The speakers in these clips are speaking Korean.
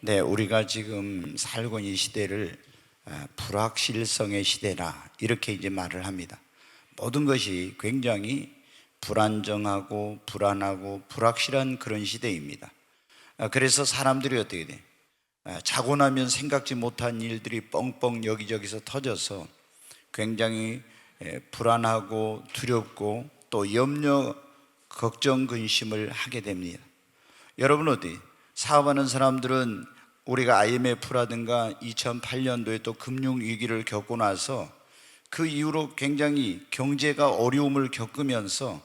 네, 우리가 지금 살고 있는 이 시대를 불확실성의 시대라 이렇게 이제 말을 합니다. 모든 것이 굉장히 불안정하고 불안하고 불확실한 그런 시대입니다. 그래서 사람들이 어떻게 돼? 자고 나면 생각지 못한 일들이 뻥뻥 여기저기서 터져서 굉장히 불안하고 두렵고 또 염려, 걱정, 근심을 하게 됩니다. 여러분 어디 사업하는 사람들은 우리가 IMF라든가 2008년도에 또 금융위기를 겪고 나서 그 이후로 굉장히 경제가 어려움을 겪으면서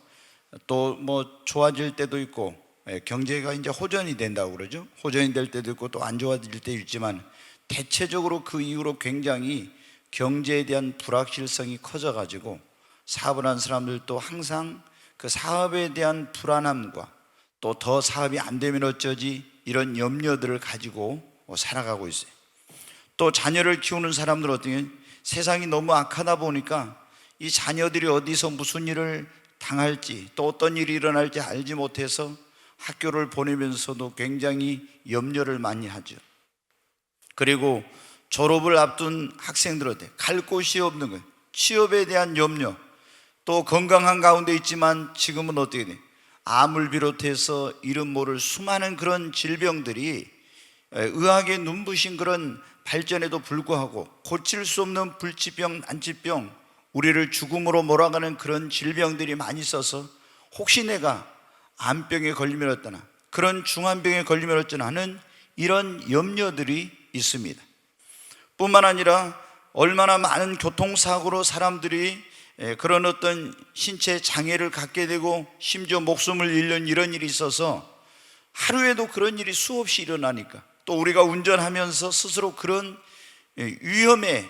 또 뭐 좋아질 때도 있고 경제가 이제 호전이 된다고 그러죠. 호전이 될 때도 있고 또 안 좋아질 때도 있지만 대체적으로 그 이후로 굉장히 경제에 대한 불확실성이 커져가지고 사업을 하는 사람들도 항상 그 사업에 대한 불안함과 또 더 사업이 안 되면 어쩌지 이런 염려들을 가지고 살아가고 있어요. 또 자녀를 키우는 사람들은 어떻게 세상이 너무 악하다 보니까 이 자녀들이 어디서 무슨 일을 당할지 또 어떤 일이 일어날지 알지 못해서 학교를 보내면서도 굉장히 염려를 많이 하죠. 그리고 졸업을 앞둔 학생들한테 갈 곳이 없는 거예요. 취업에 대한 염려, 또 건강한 가운데 있지만 지금은 어떻게 돼? 암을 비롯해서 이름 모를 수많은 그런 질병들이 의학의 눈부신 그런 발전에도 불구하고 고칠 수 없는 불치병, 난치병, 우리를 죽음으로 몰아가는 그런 질병들이 많이 있어서 혹시 내가 암병에 걸리면 어떠나 그런 중환병에 걸리면 어쩌나 하는 이런 염려들이 있습니다. 뿐만 아니라 얼마나 많은 교통사고로 사람들이 그런 어떤 신체 장애를 갖게 되고 심지어 목숨을 잃는 이런 일이 있어서 하루에도 그런 일이 수없이 일어나니까 또 우리가 운전하면서 스스로 그런 위험에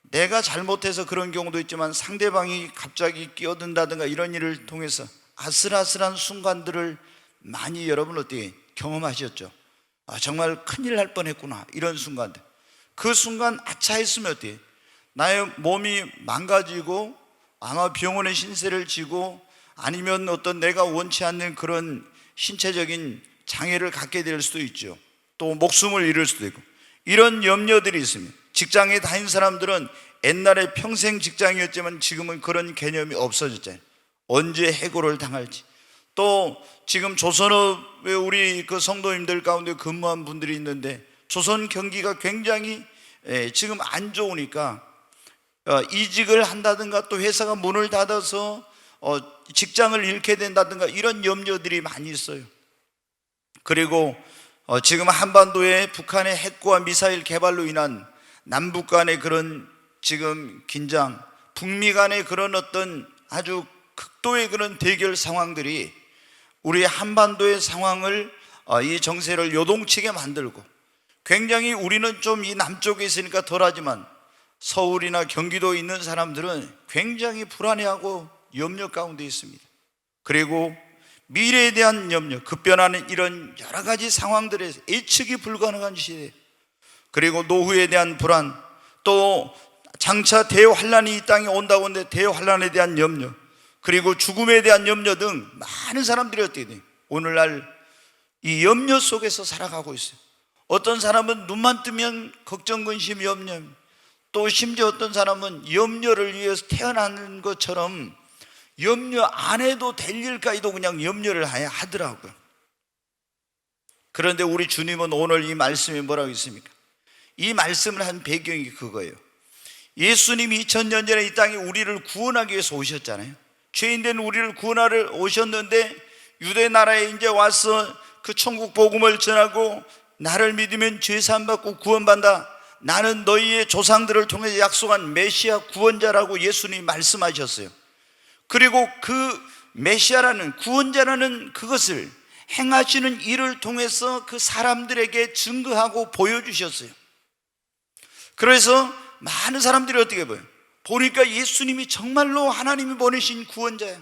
내가 잘못해서 그런 경우도 있지만 상대방이 갑자기 끼어든다든가 이런 일을 통해서 아슬아슬한 순간들을 많이 여러분 어떻게 경험하셨죠? 정말 큰일 날 뻔했구나 이런 순간들. 그 순간 아차 했으면 어떻게 나의 몸이 망가지고 아마 병원에 신세를 지고 아니면 어떤 내가 원치 않는 그런 신체적인 장애를 갖게 될 수도 있죠. 또 목숨을 잃을 수도 있고 이런 염려들이 있습니다. 직장에 다닌 사람들은 옛날에 평생 직장이었지만 지금은 그런 개념이 없어졌잖아요. 언제 해고를 당할지. 또 지금 조선업에 우리 그 성도님들 가운데 근무한 분들이 있는데 조선 경기가 굉장히 지금 안 좋으니까 이직을 한다든가 또 회사가 문을 닫아서 직장을 잃게 된다든가 이런 염려들이 많이 있어요. 그리고 지금 한반도에 북한의 핵과 미사일 개발로 인한 남북 간의 그런 지금 긴장, 북미 간의 그런 어떤 아주 극도의 그런 대결 상황들이 우리 한반도의 상황을 이 정세를 요동치게 만들고 굉장히 우리는 좀 이 남쪽에 있으니까 덜하지만 서울이나 경기도에 있는 사람들은 굉장히 불안해하고 염려 가운데 있습니다. 그리고 미래에 대한 염려, 급변하는 이런 여러 가지 상황들에 예측이 불가능한 시대, 그리고 노후에 대한 불안, 또 장차 대환란이 이 땅에 온다고 하는데 대환란에 대한 염려, 그리고 죽음에 대한 염려 등 많은 사람들이 어떻게 돼요? 오늘날 이 염려 속에서 살아가고 있어요. 어떤 사람은 눈만 뜨면 걱정, 근심, 염려, 또 심지어 어떤 사람은 염려를 위해서 태어나는 것처럼 염려 안 해도 될 일까지도 그냥 염려를 하더라고요. 그런데 우리 주님은 오늘 이 말씀이 뭐라고 있습니까? 이 말씀을 한 배경이 그거예요. 예수님이 2000년 전에 이 땅에 우리를 구원하기 위해서 오셨잖아요. 죄인된 우리를 구원하러 오셨는데 유대 나라에 이제 와서 그 천국 복음을 전하고 나를 믿으면 죄 사함 받고 구원받는다. 나는 너희의 조상들을 통해 약속한 메시아 구원자라고 예수님이 말씀하셨어요. 그리고 그 메시아라는 구원자라는 그것을 행하시는 일을 통해서 그 사람들에게 증거하고 보여주셨어요. 그래서 많은 사람들이 어떻게 보여요? 보니까 예수님이 정말로 하나님이 보내신 구원자야.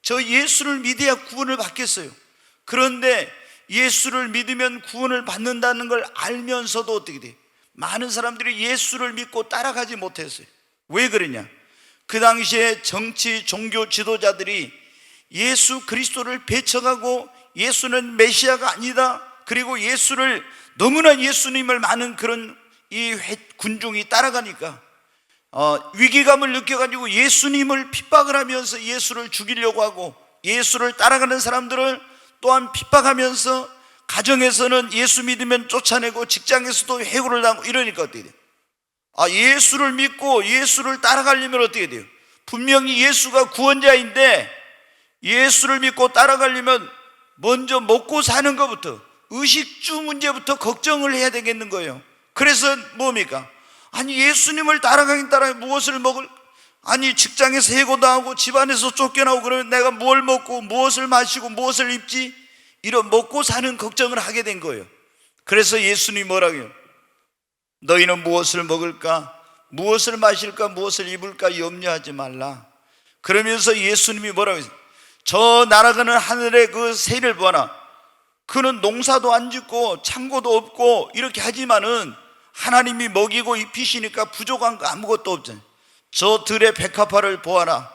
저 예수를 믿어야 구원을 받겠어요. 그런데 예수를 믿으면 구원을 받는다는 걸 알면서도 어떻게 돼요? 많은 사람들이 예수를 믿고 따라가지 못했어요. 왜 그러냐? 그 당시에 정치, 종교 지도자들이 예수 그리스도를 배척하고 예수는 메시아가 아니다, 그리고 예수를 너무나 예수님을 많은 그런 이 군중이 따라가니까 위기감을 느껴가지고 예수님을 핍박을 하면서 예수를 죽이려고 하고, 예수를 따라가는 사람들을 또한 핍박하면서 가정에서는 예수 믿으면 쫓아내고 직장에서도 해고를 당하고 이러니까 어떻게 돼요? 예수를 믿고 예수를 따라가려면 어떻게 돼요? 분명히 예수가 구원자인데 예수를 믿고 따라가려면 먼저 먹고 사는 것부터, 의식주 문제부터 걱정을 해야 되겠는 거예요. 그래서 뭡니까? 아니 예수님을 따라가긴 따라가 무엇을 먹을, 아니 직장에서 해고당하고 집안에서 쫓겨나고 그러면 내가 뭘 먹고 무엇을 마시고 무엇을 입지, 이런 먹고 사는 걱정을 하게 된 거예요. 그래서 예수님이 뭐라고 해요? 너희는 무엇을 먹을까, 무엇을 마실까, 무엇을 입을까 염려하지 말라. 그러면서 예수님이 뭐라고 해요? 저 날아가는 하늘의 그 새를 보아라. 그는 농사도 안 짓고 창고도 없고 이렇게 하지만은 하나님이 먹이고 입히시니까 부족한 거 아무것도 없잖아요. 저 들의 백합화를 보아라.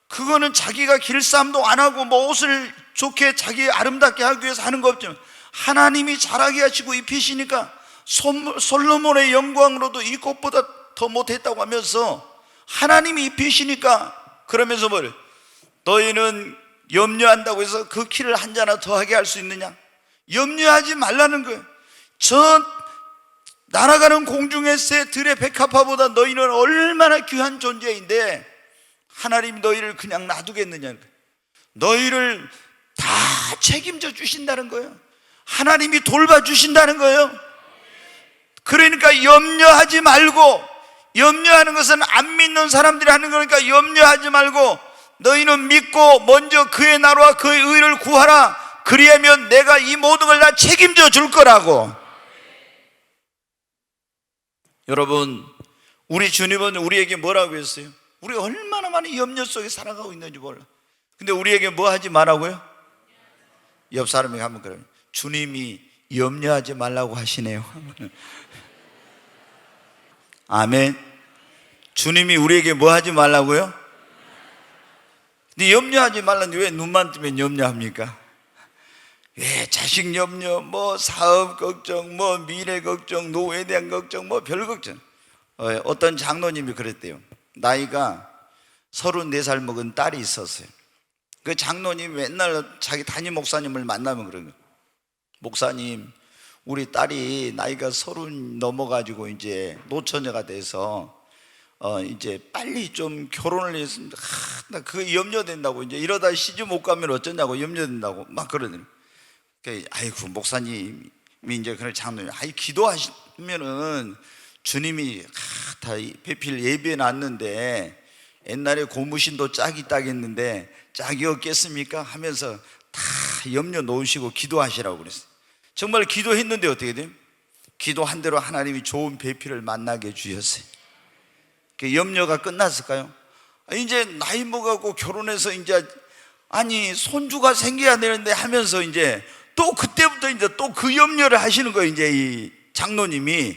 그거는 자기가 길쌈도 안 하고 뭐 옷을 좋게 자기 아름답게 하기 위해서 하는 거 없지만 하나님이 자라게 하시고 입히시니까 솔로몬의 영광으로도 이 꽃보다 더 못했다고 하면서 하나님이 입히시니까, 그러면서 뭐래? 너희는 염려한다고 해서 그 키를 한 자나 더하게 할 수 있느냐? 염려하지 말라는 거예요. 저 날아가는 공중의 새 들의 백합화보다 너희는 얼마나 귀한 존재인데 하나님이 너희를 그냥 놔두겠느냐? 너희를 다 책임져 주신다는 거예요. 하나님이 돌봐주신다는 거예요. 그러니까 염려하지 말고, 염려하는 것은 안 믿는 사람들이 하는 거니까 염려하지 말고 너희는 믿고 먼저 그의 나라와 그의 의를 구하라. 그리하면 내가 이 모든 걸 다 책임져 줄 거라고. 여러분, 우리 주님은 우리에게 뭐라고 했어요? 우리가 얼마나 많은 염려 속에 살아가고 있는지 몰라. 근데 우리에게 뭐 하지 말라고요? 옆 사람에게 한번 그러면, 주님이 염려하지 말라고 하시네요. 아멘. 주님이 우리에게 뭐 하지 말라고요? 근데 염려하지 말라는데 왜 눈만 뜨면 염려합니까? 왜 자식 염려, 뭐 사업 걱정, 뭐 미래 걱정, 노후에 대한 걱정, 뭐 별 걱정. 어떤 장로님이 그랬대요. 나이가 34살 먹은 딸이 있었어요. 그 장로님이 맨날 자기 담임 목사님을 만나면 그런 거예요. 목사님, 우리 딸이 나이가 30 넘어가지고 이제 노처녀가 돼서 이제 빨리 좀 결혼을 했으면, 나 그거 염려된다고, 이제 이러다 시집 못 가면 어쩌냐고 염려된다고 막 그러더니, 아이고 목사님이 이제 그런 장로님, 기도하시면은 주님이 다 배필 예비해 놨는데 옛날에 고무신도 짝이 따겠는데 짝이 없겠습니까? 하면서 다 염려 놓으시고 기도하시라고 그랬어요. 정말 기도했는데 어떻게 돼요? 기도한 대로 하나님이 좋은 배필을 만나게 해주셨어요. 그 염려가 끝났을까요? 이제 나이 먹고 결혼해서 이제 아니 손주가 생겨야 되는데 하면서 이제 또 그때부터 이제 또 그 염려를 하시는 거예요. 이제 이 장로님이,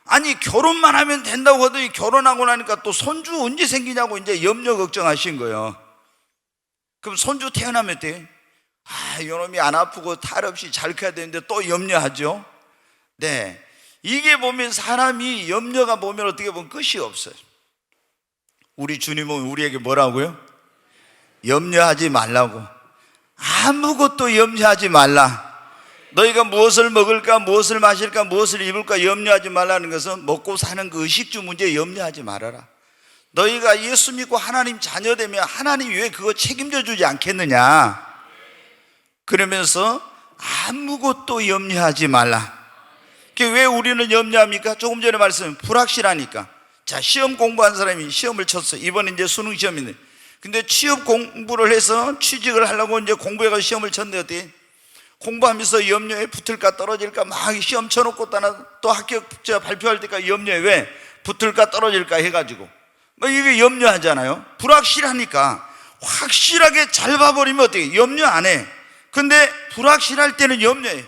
아니 결혼만 하면 된다고 하더니 결혼하고 나니까 또 손주 언제 생기냐고 이제 염려 걱정하신 거예요. 그럼 손주 태어나면 돼? 이놈이 안 아프고 탈 없이 잘 커야 되는데 또 염려하죠. 네, 이게 보면 사람이 염려가 보면 어떻게 보면 끝이 없어요. 우리 주님은 우리에게 뭐라고요? 염려하지 말라고. 아무것도 염려하지 말라. 너희가 무엇을 먹을까, 무엇을 마실까, 무엇을 입을까 염려하지 말라는 것은 먹고 사는 그 의식주 문제에 염려하지 말아라. 너희가 예수 믿고 하나님 자녀 되면 하나님이 왜 그거 책임져 주지 않겠느냐. 그러면서 아무것도 염려하지 말라. 왜 우리는 염려합니까? 조금 전에 말씀, 불확실하니까. 자, 시험 공부한 사람이 시험을 쳤어요. 이번에 이제 수능 시험인데, 근데 취업 공부를 해서 취직을 하려고 이제 공부해서 시험을 쳤는데 어떻게? 공부하면서 염려해. 붙을까 떨어질까 막 시험 쳐놓고 또 합격자 발표할 때까지 염려해. 왜? 붙을까 떨어질까 해가지고 막 이게 염려하잖아요. 불확실하니까. 확실하게 잘 봐버리면 어떻게? 염려 안 해. 근데 불확실할 때는 염려해.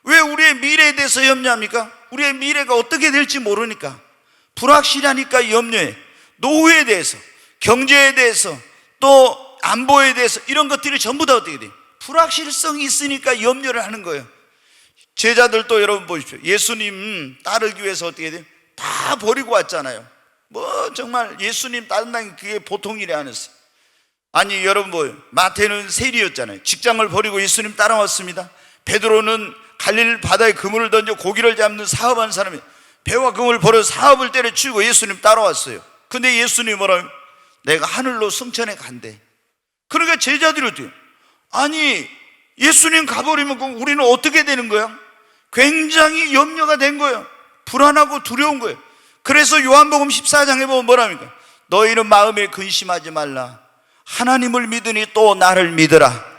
왜? 우리의 미래에 대해서 염려합니까? 우리의 미래가 어떻게 될지 모르니까. 불확실하니까 염려해. 노후에 대해서, 경제에 대해서, 또 안보에 대해서, 이런 것들이 전부 다 어떻게 돼? 불확실성이 있으니까 염려를 하는 거예요. 제자들도 여러분 보십시오. 예수님 따르기 위해서 어떻게 돼요? 다 버리고 왔잖아요. 뭐 정말 예수님 따른다는 게 그게 보통 일이 아니었어요. 아니 여러분 뭐예요? 마태는 세리였잖아요. 직장을 버리고 예수님 따라왔습니다. 베드로는 갈릴 바다에 그물을 던져 고기를 잡는 사업하는 사람이 배와 그물을 버려 사업을 때려치우고 예수님 따라왔어요. 근데 예수님 뭐라요? 내가 하늘로 승천해 간대. 그러니까 제자들이 어때요? 아니 예수님 가버리면 그럼 우리는 어떻게 되는 거야? 굉장히 염려가 된 거예요. 불안하고 두려운 거예요. 그래서 요한복음 14장에 보면 뭐랍니까? 너희는 마음에 근심하지 말라. 하나님을 믿으니 또 나를 믿으라.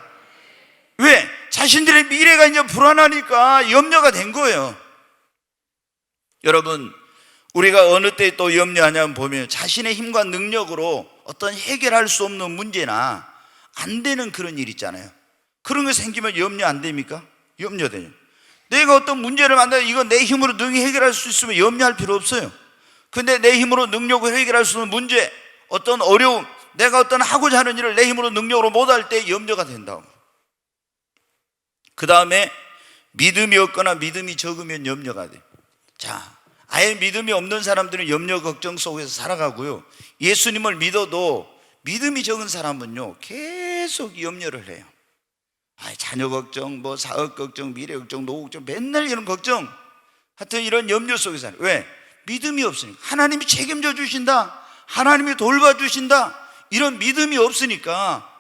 왜? 자신들의 미래가 이제 불안하니까 염려가 된 거예요. 여러분, 우리가 어느 때 또 염려하냐면 보면 자신의 힘과 능력으로 어떤 해결할 수 없는 문제나 안 되는 그런 일 있잖아요. 그런 거 생기면 염려 안 됩니까? 염려돼요. 내가 어떤 문제를 만나서 이거 내 힘으로 능히 해결할 수 있으면 염려할 필요 없어요. 근데 내 힘으로 능력으로 해결할 수 있는 문제, 어떤 어려움, 내가 어떤 하고자 하는 일을 내 힘으로 능력으로 못할 때 염려가 된다고. 그 다음에 믿음이 없거나 믿음이 적으면 염려가 돼요. 자, 아예 믿음이 없는 사람들은 염려 걱정 속에서 살아가고요, 예수님을 믿어도 믿음이 적은 사람은요 계속 염려를 해요. 자녀 걱정, 뭐 사업 걱정, 미래 걱정, 노후 걱정, 맨날 이런 걱정, 하여튼 이런 염려 속에 살아요. 왜? 믿음이 없으니까. 하나님이 책임져 주신다, 하나님이 돌봐주신다, 이런 믿음이 없으니까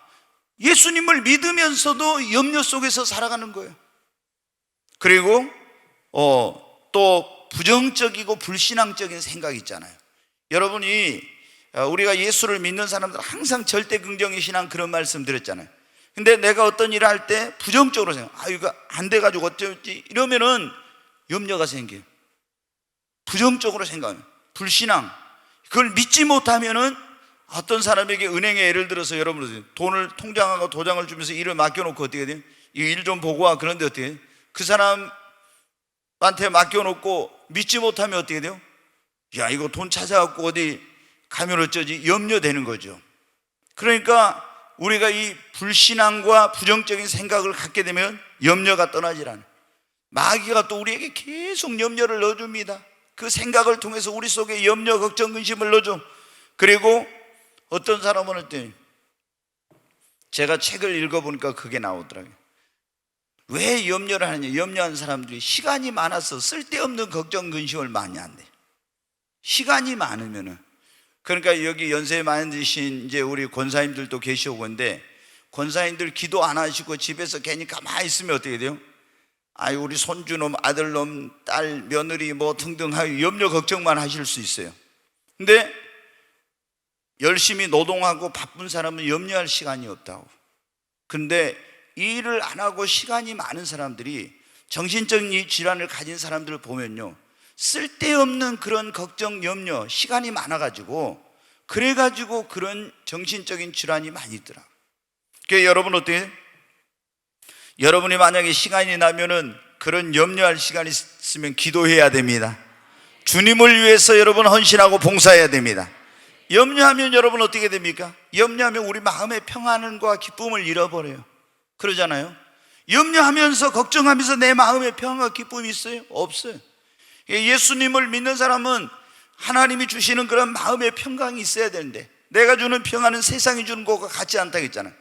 예수님을 믿으면서도 염려 속에서 살아가는 거예요. 그리고 또 부정적이고 불신앙적인 생각이 있잖아요. 여러분이 우리가 예수를 믿는 사람들은 항상 절대 긍정의 신앙 그런 말씀 드렸잖아요. 근데 내가 어떤 일을 할 때 부정적으로 생각, 이거 안 돼가지고 어쩌지 이러면은 염려가 생겨요. 부정적으로 생각해요. 불신앙, 그걸 믿지 못하면은 어떤 사람에게 은행에 예를 들어서 여러분 돈을 통장하고 도장을 주면서 일을 맡겨놓고 어떻게 돼요? 이 일 좀 보고 와. 그런데 어떻게 돼요? 그 사람한테 맡겨놓고 믿지 못하면 어떻게 돼요? 야, 이거 돈 찾아갖고 어디 가면 어쩌지? 염려되는 거죠. 그러니까 우리가 이 불신앙과 부정적인 생각을 갖게 되면 염려가 떠나질 않아요. 마귀가 또 우리에게 계속 염려를 넣어줍니다. 그 생각을 통해서 우리 속에 염려, 걱정, 근심을 넣어줘. 그리고 어떤 사람은 어때요? 제가 책을 읽어보니까 그게 나오더라고요. 왜 염려를 하느냐? 염려하는 사람들이 시간이 많아서 쓸데없는 걱정, 근심을 많이 한대요. 시간이 많으면은. 그러니까 여기 연세 많으신 이제 우리 권사님들도 계시고 근데 권사님들 기도 안 하시고 집에서 괜히 가만히 있으면 어떻게 돼요? 우리 손주놈, 아들놈, 딸, 며느리 뭐 등등 염려 걱정만 하실 수 있어요. 근데 열심히 노동하고 바쁜 사람은 염려할 시간이 없다고. 근데 일을 안 하고 시간이 많은 사람들이 정신적인 질환을 가진 사람들을 보면요, 쓸데없는 그런 걱정, 염려, 시간이 많아가지고 그래가지고 그런 정신적인 질환이 많이 있더라. 그러니까 여러분 어때요? 여러분이 만약에 시간이 나면은 그런 염려할 시간이 있으면 기도해야 됩니다. 주님을 위해서 여러분 헌신하고 봉사해야 됩니다. 염려하면 여러분 어떻게 됩니까? 염려하면 우리 마음의 평안과 기쁨을 잃어버려요. 그러잖아요. 염려하면서 걱정하면서 내 마음의 평안과 기쁨이 있어요? 없어요. 예수님을 믿는 사람은 하나님이 주시는 그런 마음의 평강이 있어야 되는데, 내가 주는 평안은 세상이 주는 것과 같지 않다고 했잖아요.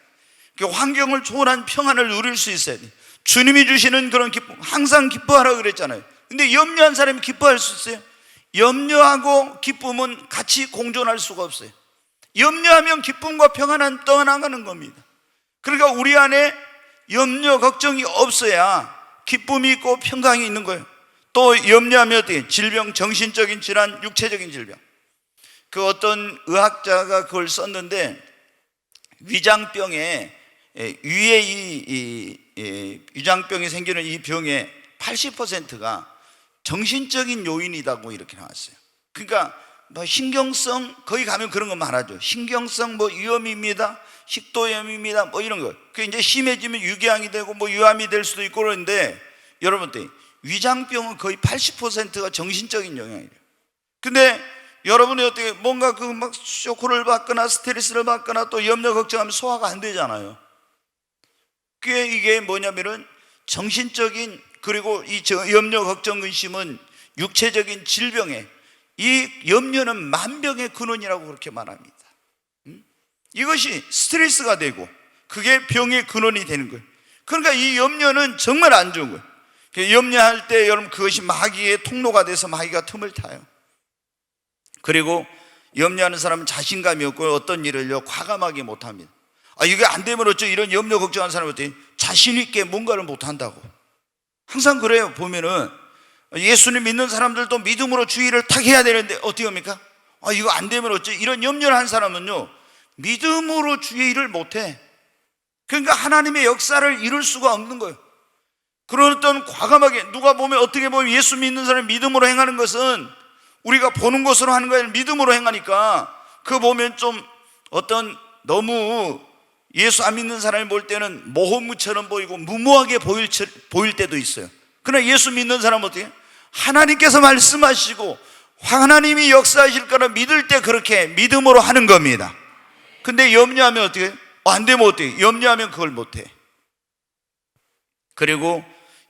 환경을 초월한 평안을 누릴 수 있어야 돼. 주님이 주시는 그런 기쁨, 항상 기뻐하라고 그랬잖아요. 근데 염려한 사람이 기뻐할 수 있어요? 염려하고 기쁨은 같이 공존할 수가 없어요. 염려하면 기쁨과 평안은 떠나가는 겁니다. 그러니까 우리 안에 염려, 걱정이 없어야 기쁨이 있고 평강이 있는 거예요. 또 염려하면 어떻게? 질병, 정신적인 질환, 육체적인 질병. 그 어떤 의학자가 그걸 썼는데, 위장병에 위에 위장병이 생기는 이 병의 80%가 정신적인 요인이라고 이렇게 나왔어요. 그러니까 뭐 신경성, 거기 가면 그런 거 말하죠. 신경성 뭐 위염입니다, 식도염입니다, 뭐 이런 거. 그게 이제 심해지면 유궤양이 되고 뭐 유암이 될 수도 있고 그러는데, 여러분들 위장병은 거의 80%가 정신적인 영향이에요. 근데 여러분이 어떻게 뭔가 그 막 쇼크를 받거나 스트레스를 받거나 또 염려 걱정하면 소화가 안 되잖아요. 그게 이게 뭐냐면은 정신적인 그리고 이 염려, 걱정, 근심은 육체적인 질병에, 이 염려는 만병의 근원이라고 그렇게 말합니다. 이것이 스트레스가 되고 그게 병의 근원이 되는 거예요. 그러니까 이 염려는 정말 안 좋은 거예요. 염려할 때 여러분 그것이 마귀의 통로가 돼서 마귀가 틈을 타요. 그리고 염려하는 사람은 자신감이 없고 어떤 일을요 과감하게 못합니다. 이게 안 되면 어쩌, 이런 염려 걱정하는 사람은 어떻게 자신 있게 뭔가를 못한다고. 항상 그래요. 보면은 예수님 믿는 사람들도 믿음으로 주의를 탁 해야 되는데 어떻게 합니까? 이거 안 되면 어쩌, 이런 염려를 한 사람은요 믿음으로 주의 일을 못해. 그러니까 하나님의 역사를 이룰 수가 없는 거예요. 그런 어떤 과감하게, 누가 보면 어떻게 보면 예수 믿는 사람이 믿음으로 행하는 것은 우리가 보는 것으로 하는 거예요. 믿음으로 행하니까 그거 보면 좀 어떤 너무 예수 안 믿는 사람이 볼 때는 모험무처럼 보이고 무모하게 보일 때도 있어요. 그러나 예수 믿는 사람은 어떻게? 하나님께서 말씀하시고 하나님이 역사하실 거라 믿을 때 그렇게 믿음으로 하는 겁니다. 근데 염려하면 어떻게? 안 되면 어떻게? 염려하면 그걸 못해. 그리고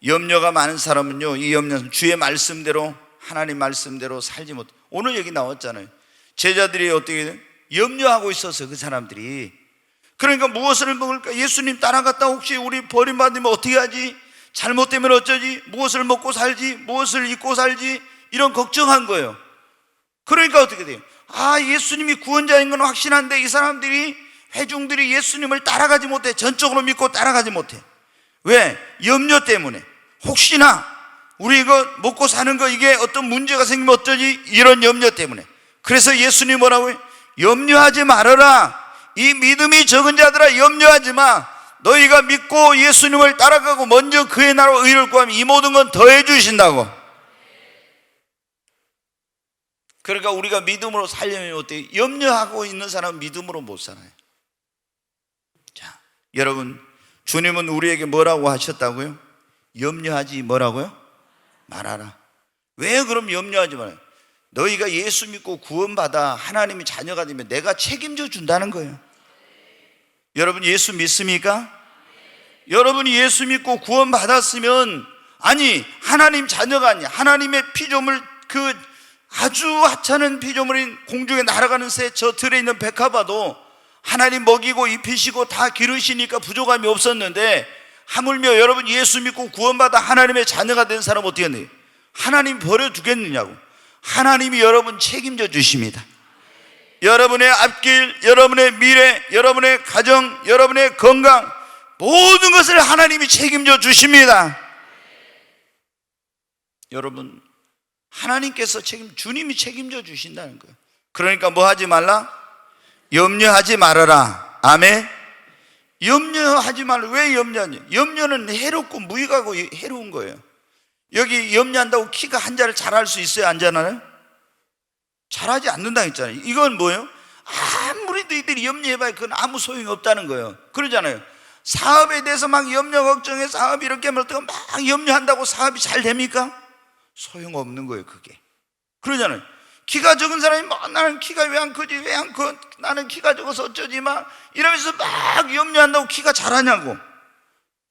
염려가 많은 사람은요, 이 염려는 주의 말씀대로, 하나님 말씀대로 살지 못해. 오늘 얘기 나왔잖아요. 제자들이 어떻게 염려하고 있어서 그 사람들이, 그러니까 무엇을 먹을까? 예수님 따라갔다 혹시 우리 버림받으면 어떻게 하지? 잘못되면 어쩌지? 무엇을 먹고 살지? 무엇을 입고 살지? 이런 걱정한 거예요. 그러니까 어떻게 돼요? 예수님이 구원자인 건 확신한데 이 사람들이, 회중들이 예수님을 따라가지 못해. 전적으로 믿고 따라가지 못해. 왜? 염려 때문에. 혹시나 우리 이거 먹고 사는 거 이게 어떤 문제가 생기면 어쩌지? 이런 염려 때문에. 그래서 예수님 뭐라고요? 염려하지 말아라. 이 믿음이 적은 자들아 염려하지 마. 너희가 믿고 예수님을 따라가고 먼저 그의 나라와 의를 구하면 이 모든 건 더해 주신다고. 그러니까 우리가 믿음으로 살려면 어때요? 염려하고 있는 사람은 믿음으로 못 살아요. 자, 여러분, 주님은 우리에게 뭐라고 하셨다고요? 염려하지 뭐라고요? 말아라. 왜 그럼 염려하지 말아요? 너희가 예수 믿고 구원받아 하나님이 자녀가 되면 내가 책임져 준다는 거예요. 여러분 예수 믿습니까? 여러분이 예수 믿고 구원받았으면, 아니 하나님 자녀가 아니야, 하나님의 피조물, 그 아주 하찮은 피조물인 공중에 날아가는 새, 저 들에 있는 백합화도 하나님 먹이고 입히시고 다 기르시니까 부족함이 없었는데, 하물며 여러분 예수 믿고 구원받아 하나님의 자녀가 된 사람 어떻게 했나요? 하나님 버려두겠느냐고. 하나님이 여러분 책임져 주십니다. 여러분의 앞길, 여러분의 미래, 여러분의 가정, 여러분의 건강, 모든 것을 하나님이 책임져 주십니다. 여러분, 하나님께서 주님이 책임져 주신다는 거예요. 그러니까 뭐 하지 말라? 염려하지 말아라. 아멘. 염려하지 말라. 왜 염려하냐? 염려는 해롭고 무익하고 해로운 거예요. 여기 염려한다고 키가 한 자를 자랄 수 있어요? 안 자라나요? 자라지 않는다고 했잖아요. 이건 뭐예요? 아무리 너희들이 염려해봐야 그건 아무 소용이 없다는 거예요. 그러잖아요. 사업에 대해서 막 염려 걱정해, 사업이 이렇게 하면 어떡하고 막 염려한다고 사업이 잘 됩니까? 소용없는 거예요, 그게. 그러잖아요. 키가 적은 사람이 나는 키가 왜 안 크지? 왜 안 커? 나는 키가 적어서 어쩌지? 막 이러면서 막 염려한다고 키가 자라냐고.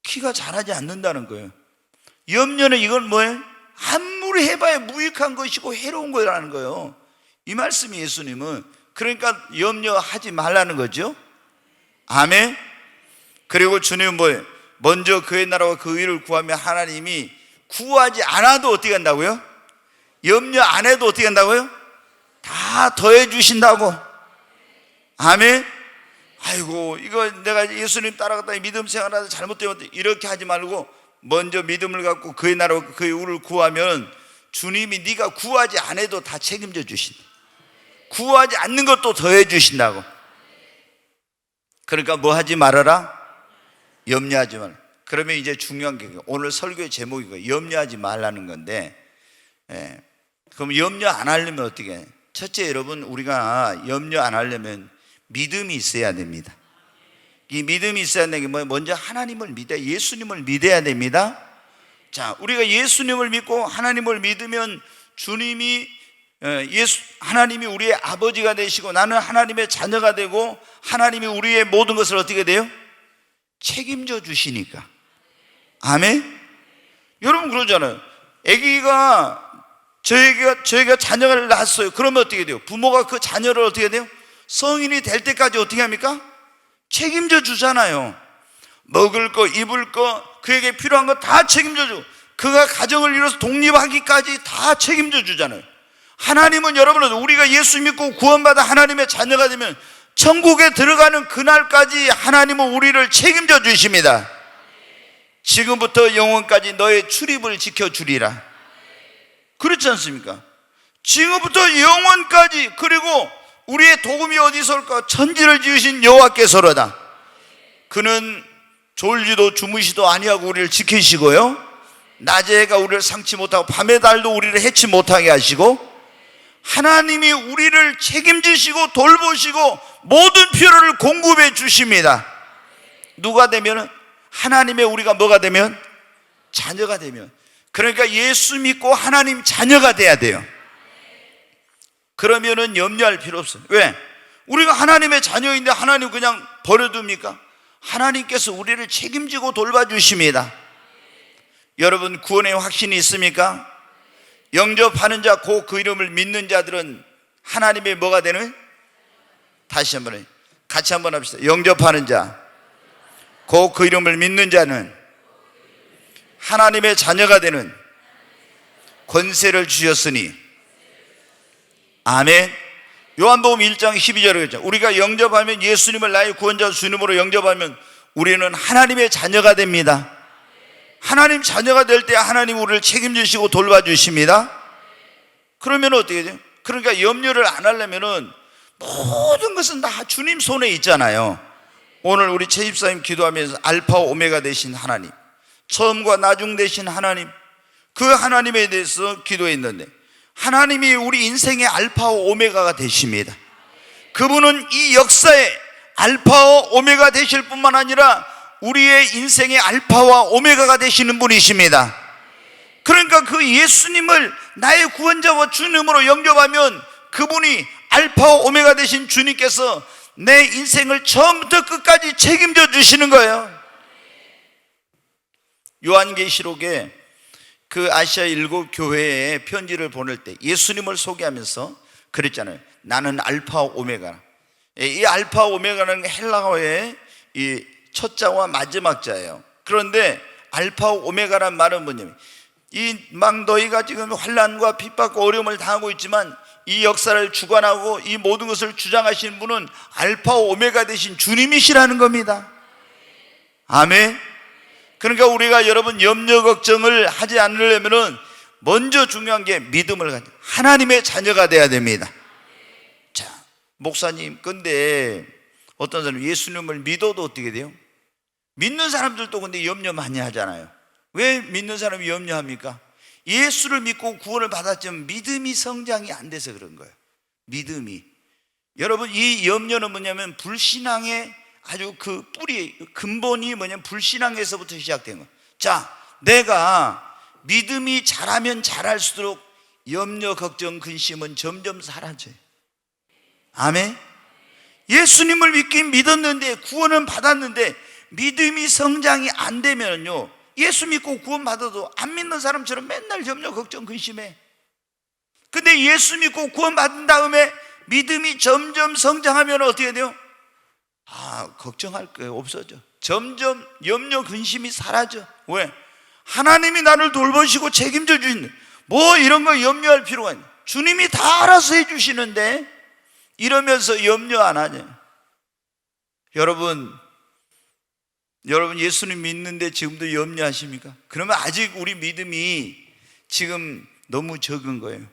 키가 자라지 않는다는 거예요. 염려는 이건 뭐예요? 아무리 해봐야 무익한 것이고 해로운 거라는 거예요. 이 말씀이 예수님은. 그러니까 염려하지 말라는 거죠. 아멘. 그리고 주님은 뭐예요? 먼저 그의 나라와 그 의를 구하면 하나님이 구하지 않아도 어떻게 한다고요? 염려 안 해도 어떻게 한다고요? 다 더해 주신다고. 아멘. 아이고, 이거 내가 예수님 따라갔다 믿음 생활하다 잘못되면 이렇게 하지 말고 먼저 믿음을 갖고 그의 나라와 그의 의를 구하면 주님이 네가 구하지 않아도 다 책임져 주신다. 구하지 않는 것도 더해 주신다고. 그러니까 뭐 하지 말아라? 염려하지 말아라. 그러면 이제 중요한 게 오늘 설교의 제목이 염려하지 말라는 건데, 그럼 염려 안 하려면 어떻게 해요? 첫째, 여러분, 우리가 염려 안 하려면 믿음이 있어야 됩니다. 이 믿음이 있어야 되는 게 뭐예요? 먼저 하나님을 믿어야, 예수님을 믿어야 됩니다. 자, 우리가 예수님을 믿고 하나님을 믿으면 주님이 하나님이 우리의 아버지가 되시고 나는 하나님의 자녀가 되고 하나님이 우리의 모든 것을 어떻게 돼요? 책임져 주시니까. 아멘. 여러분 그러잖아요. 아기가 저희가 자녀를 낳았어요. 그러면 어떻게 돼요? 부모가 그 자녀를 어떻게 돼요? 성인이 될 때까지 어떻게 합니까? 책임져 주잖아요. 먹을 거, 입을 거, 그에게 필요한 거 다 책임져 주고, 그가 가정을 이뤄서 독립하기까지 다 책임져 주잖아요. 하나님은 여러분, 우리가 예수 믿고 구원받아 하나님의 자녀가 되면 천국에 들어가는 그날까지 하나님은 우리를 책임져 주십니다. 지금부터 영원까지 너의 출입을 지켜주리라. 그렇지 않습니까? 지금부터 영원까지. 그리고 우리의 도움이 어디서 올까? 천지를 지으신 여호와께서로다. 그는 졸지도 주무시도 아니하고 우리를 지키시고요, 낮에 해가 우리를 상치 못하고 밤의 달도 우리를 해치 못하게 하시고, 하나님이 우리를 책임지시고 돌보시고 모든 필요를 공급해 주십니다. 누가 되면? 하나님의 우리가 뭐가 되면? 자녀가 되면. 그러니까 예수 믿고 하나님 자녀가 돼야 돼요. 그러면은 염려할 필요 없어요. 왜? 우리가 하나님의 자녀인데 하나님 그냥 버려둡니까? 하나님께서 우리를 책임지고 돌봐주십니다. 여러분, 구원의 확신이 있습니까? 영접하는 자, 곧 그 이름을 믿는 자들은 하나님의 뭐가 되는? 다시 한번 해요. 같이 한번 합시다. 영접하는 자, 곧 그 이름을 믿는 자는 하나님의 자녀가 되는 권세를 주셨으니. 아멘. 요한복음 1장 12절에 그랬죠. 우리가 영접하면, 예수님을 나의 구원자 주님으로 영접하면 우리는 하나님의 자녀가 됩니다. 하나님 자녀가 될 때 하나님 우리를 책임지시고 돌봐주십니다. 그러면 어떻게 돼요? 그러니까 염려를 안 하려면은 모든 것은 다 주님 손에 있잖아요. 오늘 우리 최 집사님 기도하면서 알파 오메가 되신 하나님, 처음과 나중 되신 하나님, 그 하나님에 대해서 기도했는데 하나님이 우리 인생의 알파와 오메가가 되십니다. 그분은 이 역사에 알파와 오메가 되실 뿐만 아니라 우리의 인생의 알파와 오메가가 되시는 분이십니다. 그러니까 그 예수님을 나의 구원자와 주님으로 영접하면 그분이 알파와 오메가 되신 주님께서 내 인생을 처음부터 끝까지 책임져 주시는 거예요. 요한계시록에 그 아시아 7 교회에 편지를 보낼 때 예수님을 소개하면서 그랬잖아요. 나는 알파와 오메가. 이 알파와 오메가는 헬라어의 이 첫 자와 마지막 자예요. 그런데 알파와 오메가란 말은 뭐냐면, 이 막 너희가 지금 환난과 핍박과 어려움을 당하고 있지만 이 역사를 주관하고 이 모든 것을 주장하시는 분은 알파와 오메가 되신 주님이시라는 겁니다. 아멘. 그러니까 우리가 여러분 염려 걱정을 하지 않으려면 먼저 중요한 게 믿음을 가져 하나님의 자녀가 돼야 됩니다. 자, 목사님, 근데 어떤 사람 예수님을 믿어도 어떻게 돼요? 믿는 사람들도 근데 염려 많이 하잖아요. 왜 믿는 사람이 염려합니까? 예수를 믿고 구원을 받았지만 믿음이 성장이 안 돼서 그런 거예요. 믿음이. 여러분, 이 염려는 뭐냐면 불신앙의 아주 그 뿌리, 근본이 뭐냐면 불신앙에서부터 시작된 거예요. 자, 내가 믿음이 자라면 자랄수록 염려, 걱정, 근심은 점점 사라져요. 아멘. 예수님을 믿긴 믿었는데, 구원은 받았는데 믿음이 성장이 안 되면요, 예수 믿고 구원 받아도 안 믿는 사람처럼 맨날 염려, 걱정, 근심해. 근데 예수 믿고 구원 받은 다음에 믿음이 점점 성장하면 어떻게 돼요? 걱정할 거 없어져. 점점 염려, 근심이 사라져. 왜? 하나님이 나를 돌보시고 책임져 주시는데 뭐 이런 거 염려할 필요가 있나? 주님이 다 알아서 해주시는데 이러면서 염려 안 하냐? 여러분 예수님 믿는데 지금도 염려하십니까? 그러면 아직 우리 믿음이 지금 너무 적은 거예요.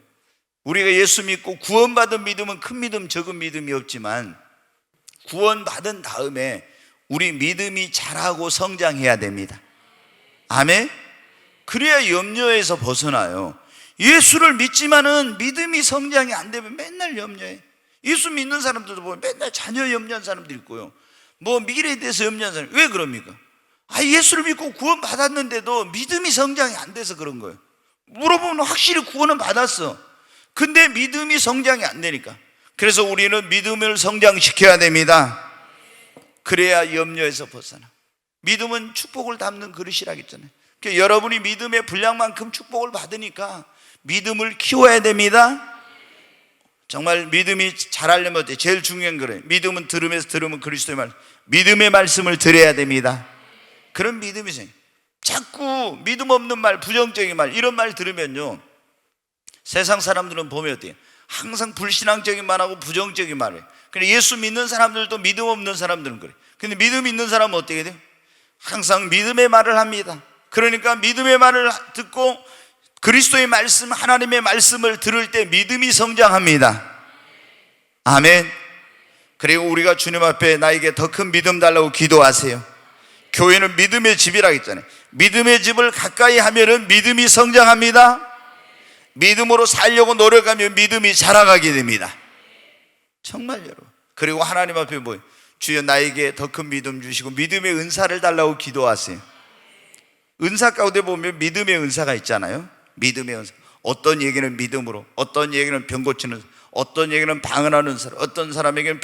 우리가 예수 믿고 구원받은 믿음은 큰 믿음, 적은 믿음이 없지만 구원받은 다음에 우리 믿음이 자라고 성장해야 됩니다. 아멘? 그래야 염려에서 벗어나요. 예수를 믿지만은 믿음이 성장이 안 되면 맨날 염려해. 예수 믿는 사람들도 보면 맨날 자녀 염려한 사람도 있고요, 뭐 미래에 대해서 염려한 사람. 왜 그럽니까? 예수를 믿고 구원 받았는데도 믿음이 성장이 안 돼서 그런 거예요. 물어보면 확실히 구원은 받았어. 근데 믿음이 성장이 안 되니까. 그래서 우리는 믿음을 성장시켜야 됩니다. 그래야 염려에서 벗어나. 믿음은 축복을 담는 그릇이라 했잖아요. 그러니까 여러분이 믿음의 분량만큼 축복을 받으니까 믿음을 키워야 됩니다. 정말 믿음이 잘하려면 어때요? 제일 중요한 거예요. 믿음은 들으면서 들으면 그리스도의 말, 믿음의 말씀을 들어야 됩니다. 그런 믿음이 생겨요. 자꾸 믿음 없는 말, 부정적인 말, 이런 말 들으면요, 세상 사람들은 보면 어때요? 항상 불신앙적인 말하고 부정적인 말을. 근데 예수 믿는 사람들도 믿음 없는 사람들은 그래요. 근데 믿음 있는 사람은 어떻게 돼요? 항상 믿음의 말을 합니다. 그러니까 믿음의 말을 듣고 그리스도의 말씀, 하나님의 말씀을 들을 때 믿음이 성장합니다. 아멘. 그리고 우리가 주님 앞에 나에게 더 큰 믿음 달라고 기도하세요. 교회는 믿음의 집이라고 했잖아요. 믿음의 집을 가까이 하면은 믿음이 성장합니다. 믿음으로 살려고 노력하면 믿음이 자라가게 됩니다. 정말 여러분. 그리고 하나님 앞에 뭐예요? 주여 나에게 더 큰 믿음 주시고 믿음의 은사를 달라고 기도하세요. 은사 가운데 보면 믿음의 은사가 있잖아요. 믿음의 은사. 어떤 얘기는 믿음으로, 어떤 얘기는 병 고치는, 어떤 얘기는 방언하는 사람, 어떤 사람에게는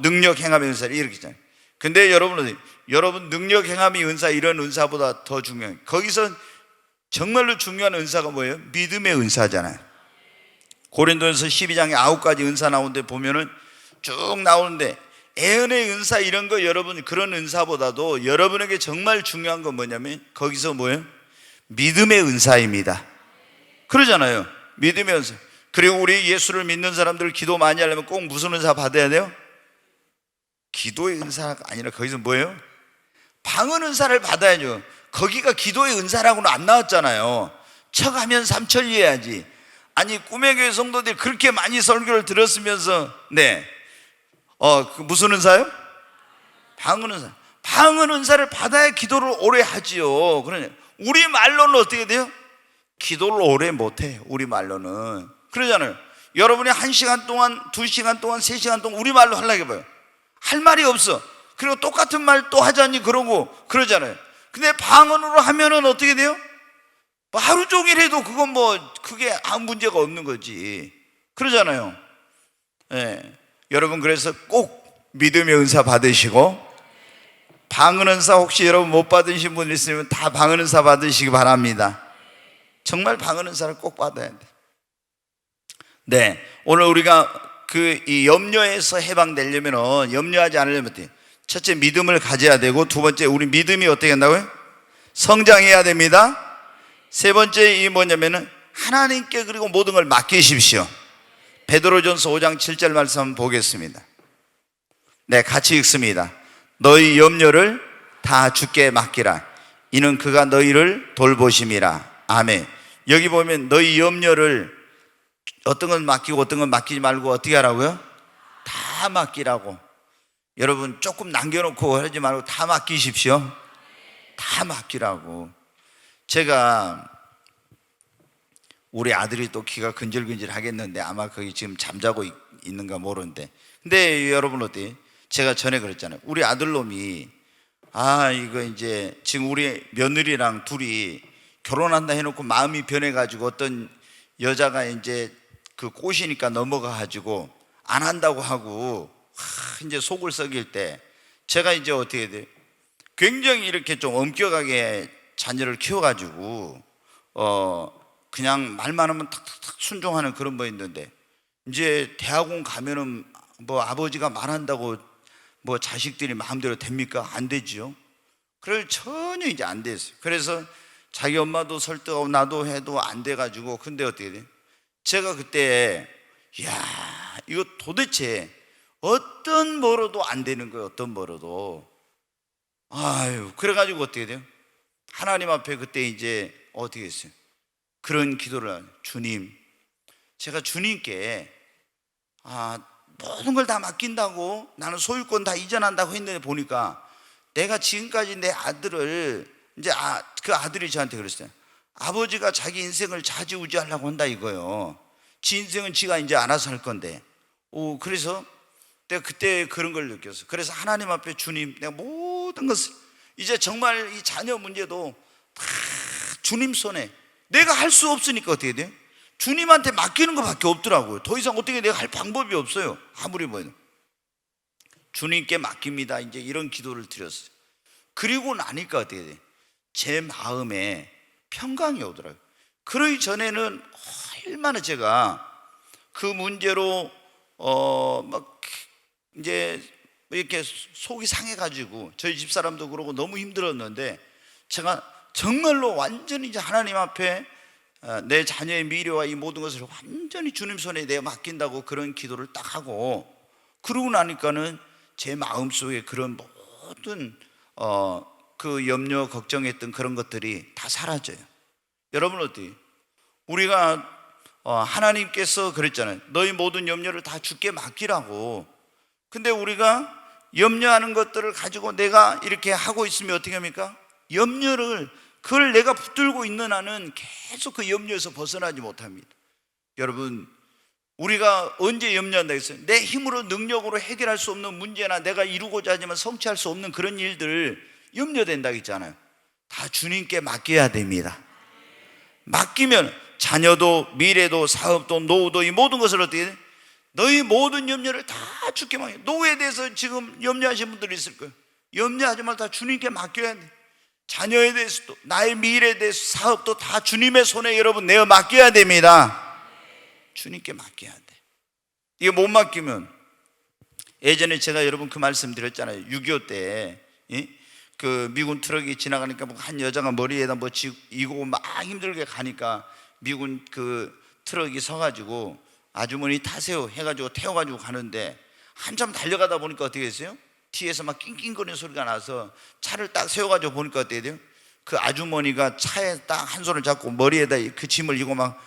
능력 행함의 은사, 이렇게 있잖아요. 근데 여러분 능력 행함의 은사, 이런 은사보다 더 중요해요. 거기서 정말로 중요한 은사가 뭐예요? 믿음의 은사잖아요. 고린도전서 12장에 9가지 은사 나오는데 보면은 쭉 나오는데, 애은의 은사 이런 거, 여러분 그런 은사보다도 여러분에게 정말 중요한 건 뭐냐면 거기서 뭐예요? 믿음의 은사입니다. 그러잖아요. 믿음의 은사. 그리고 우리 예수를 믿는 사람들 기도 많이 하려면 꼭 무슨 은사 받아야 돼요? 기도의 은사가 아니라 거기서 뭐예요? 방언 은사를 받아야죠. 거기가 기도의 은사라고는 안 나왔잖아요. 척하면 삼천리해야지. 아니 꿈의 교회 성도들이 그렇게 많이 설교를 들었으면서 그 무슨 은사요? 방언 은사. 방언 은사를 받아야 기도를 오래 하지요. 그러냐, 우리 말로는 어떻게 돼요? 기도를 오래 못해. 우리 말로는. 그러잖아요. 여러분이 1시간 동안, 2시간 동안, 3시간 동안 우리 말로 하려고 해봐요. 할 말이 없어. 그리고 똑같은 말 또 하자니 그러고 그러잖아요. 근데 방언으로 하면은 어떻게 돼요? 하루 종일 해도 그건 그게 아무 문제가 없는 거지. 그러잖아요. 여러분 그래서 꼭 믿음의 은사 받으시고, 방언 은사 혹시 여러분 못 받으신 분 있으면 다 방언 은사 받으시기 바랍니다. 정말 방언 은사를 꼭 받아야 돼. 오늘 우리가 이 염려에서 해방되려면, 염려하지 않으려면 어때요? 첫째, 믿음을 가져야 되고, 두 번째, 우리 믿음이 어떻게 한다고요? 성장해야 됩니다. 세 번째, 이 뭐냐면은 하나님께 그리고 모든 걸 맡기십시오. 베드로전서 5장 7절 말씀 한번 보겠습니다. 같이 읽습니다. 너희 염려를 다 주께 맡기라. 이는 그가 너희를 돌보심이라. 아멘. 여기 보면 너희 염려를 어떤 건 맡기고 어떤 건 맡기지 말고 어떻게 하라고요? 다 맡기라고. 여러분 조금 남겨놓고 하지 말고 다 맡기십시오. 다 맡기라고. 제가 우리 아들이 또 귀가 근질근질 하겠는데 아마 거기 지금 잠자고 있는가 모르는데, 근데 여러분 어때요? 제가 전에 그랬잖아요. 우리 아들놈이 이거 이제 지금 우리 며느리랑 둘이 결혼한다 해놓고 마음이 변해가지고 어떤 여자가 이제 그 꼬시니까 넘어가가지고 안 한다고 하고 이제 속을 썩일 때 제가 이제 어떻게 돼요? 굉장히 이렇게 좀 엄격하게 자녀를 키워가지고 그냥 말만 하면 탁탁탁 순종하는 그런 거 있는데, 이제 대학원 가면은 아버지가 말한다고 자식들이 마음대로 됩니까? 안 되지요. 그럴 전혀 이제 안 됐어요. 그래서 자기 엄마도 설득하고 나도 해도 안 돼가지고, 근데 어떻게 돼요? 제가 그때 이거 도대체 어떤 뭐로도 안 되는 거예요. 어떤 뭐로도. 그래가지고 어떻게 돼요? 하나님 앞에 그때 이제 어떻게 했어요? 그런 기도를, 주님, 제가 주님께 모든 걸 다 맡긴다고, 나는 소유권 다 이전한다고 했는데 보니까 내가 지금까지 내 아들을 이제 그 아들이 저한테 그랬어요. 아버지가 자기 인생을 좌지우지하려고 한다 이거요. 지 인생은 지가 이제 알아서 할 건데. 그래서 내가 그때 그런 걸 느꼈어. 그래서 하나님 앞에 주님, 내가 모든 것을 이제 정말 이 자녀 문제도 다 주님 손에, 내가 할 수 없으니까 어떻게 돼요? 주님한테 맡기는 것밖에 없더라고요. 더 이상 어떻게 내가 할 방법이 없어요. 아무리 뭐해도 주님께 맡깁니다. 이제 이런 기도를 드렸어요. 그리고 나니까 어떻게 돼요? 제 마음에 평강이 오더라고요. 그러기 전에는 얼마나 제가 그 문제로 막 이제 이렇게 속이 상해가지고 저희 집사람도 그러고 너무 힘들었는데, 제가 정말로 완전히 이제 하나님 앞에 내 자녀의 미래와 이 모든 것을 완전히 주님 손에 내어 맡긴다고 그런 기도를 딱 하고, 그러고 나니까는 제 마음속에 그런 모든 그 염려 걱정했던 그런 것들이 다 사라져요. 여러분 어때요? 우리가 하나님께서 그랬잖아요. 너희 모든 염려를 다 주께 맡기라고. 근데 우리가 염려하는 것들을 가지고 내가 이렇게 하고 있으면 어떻게 합니까? 염려를, 그걸 내가 붙들고 있는 한은 계속 그 염려에서 벗어나지 못합니다. 여러분, 우리가 언제 염려한다 했어요? 내 힘으로 능력으로 해결할 수 없는 문제나 내가 이루고자 하지만 성취할 수 없는 그런 일들 염려된다고 했잖아요. 다 주님께 맡겨야 됩니다. 맡기면 자녀도 미래도 사업도 노후도 이 모든 것을 어떻게 돼? 너희 모든 염려를 다 주께 맡겨. 노후에 대해서 지금 염려하시는 분들이 있을 거예요. 염려하지 말고 다 주님께 맡겨야 돼. 자녀에 대해서도, 나의 미래에 대해서, 사업도 다 주님의 손에 여러분 내어 맡겨야 됩니다. 주님께 맡겨야 돼. 이게 못 맡기면, 예전에 제가 여러분 그 말씀 드렸잖아요. 6.25 때 그 미군 트럭이 지나가니까 한 여자가 머리에다 뭐 이고 막 힘들게 가니까 미군 그 트럭이 서가지고 아주머니 타세요 해가지고 태워가지고 가는데, 한참 달려가다 보니까 어떻게 됐어요? 뒤에서 막 낑낑거리는 소리가 나서 차를 딱 세워가지고 보니까 어떻게 돼요? 그 아주머니가 차에 딱 한 손을 잡고 머리에다 그 짐을 이고 막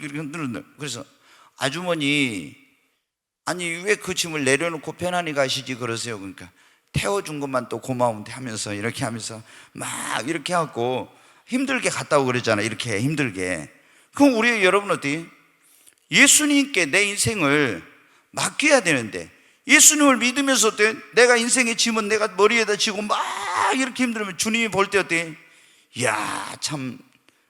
이렇게 흔드는. 그래서 아주머니, 아니 왜 그 짐을 내려놓고 편안히 가시지 그러세요? 그러니까 태워준 것만 또 고마운데 하면서 이렇게 하면서 막 이렇게 하고 힘들게 갔다고 그랬잖아요. 이렇게 힘들게. 그럼 우리 여러분 어때요? 예수님께 내 인생을 맡겨야 되는데, 예수님을 믿으면서 어때요? 내가 인생의 짐은 내가 머리에다 지고 막 이렇게 힘들면 주님이 볼 때 어때요? 이야, 참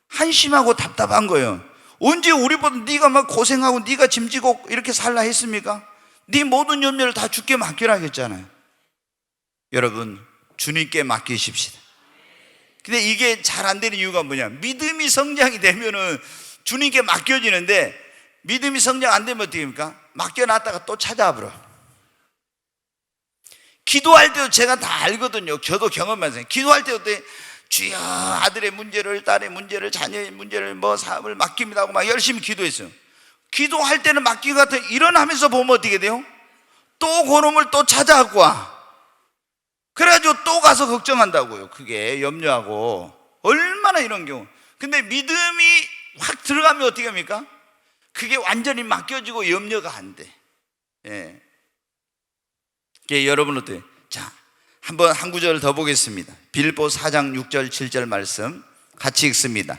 한심하고 답답한 거예요. 언제 우리보다 네가 막 고생하고 네가 짐지고 이렇게 살라 했습니까? 네 모든 염려를 다 주께 맡기라 했잖아요. 여러분, 주님께 맡기십시다. 근데 이게 잘 안 되는 이유가 뭐냐? 믿음이 성장이 되면은 주님께 맡겨지는데, 믿음이 성장 안 되면 어떻게 됩니까? 맡겨놨다가 또 찾아버려. 기도할 때도 제가 다 알거든요. 저도 경험해서. 기도할 때 어때? 주여, 아들의 문제를, 딸의 문제를, 자녀의 문제를, 뭐 사업을 맡깁니다 하고 막 열심히 기도했어요. 기도할 때는 맡기고 같아. 일어나면서 보면 어떻게 돼요? 또 그놈을 또 찾아갖고 와. 그래가지고 또 가서 걱정한다고요. 그게 염려하고. 얼마나 이런 경우. 근데 믿음이 확 들어가면 어떻게 합니까? 그게 완전히 맡겨지고 염려가 안 돼. 예. 여러분 어때요? 자, 한번 한 구절 더 보겠습니다. 빌보 4장 6절 7절 말씀 같이 읽습니다.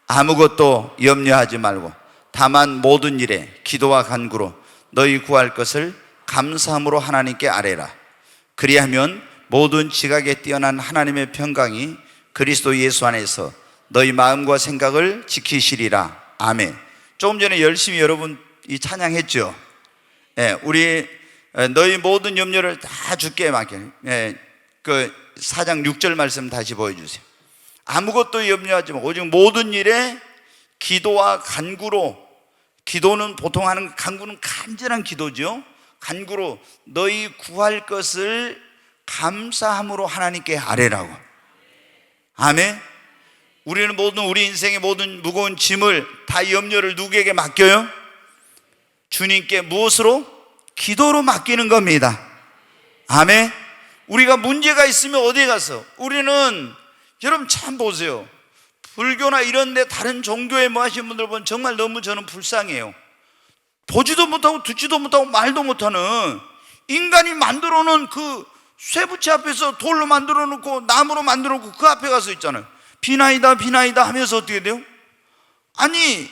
아무것도 염려하지 말고 다만 모든 일에 기도와 간구로 너희 구할 것을 감사함으로 하나님께 아뢰라. 그리하면 모든 지각에 뛰어난 하나님의 평강이 그리스도 예수 안에서 너희 마음과 생각을 지키시리라. 아멘. 조금 전에 열심히 여러분 이 찬양했죠. 예, 우리 너희 모든 염려를 다 주께 맡겨. 예, 그 4장 6절 말씀 다시 보여주세요. 아무것도 염려하지 말고 오직 모든 일에 기도와 간구로, 기도는 보통 하는, 간구는 간절한 기도죠. 간구로 너희 구할 것을 감사함으로 하나님께 아뢰라고. 아멘. 우리는 모든 우리 인생의 모든 무거운 짐을 다 염려를 누구에게 맡겨요? 주님께. 무엇으로? 기도로 맡기는 겁니다. 아멘. 우리가 문제가 있으면 어디에 가서, 우리는 여러분 참 보세요. 불교나 이런 데 다른 종교에 뭐 하시는 분들 보면 정말 너무 저는 불쌍해요. 보지도 못하고 듣지도 못하고 말도 못하는 인간이 만들어 놓은 그 쇠붙이 앞에서 돌로 만들어 놓고 나무로 만들어 놓고 그 앞에 가서 있잖아요. 비나이다 비나이다 하면서 어떻게 돼요? 아니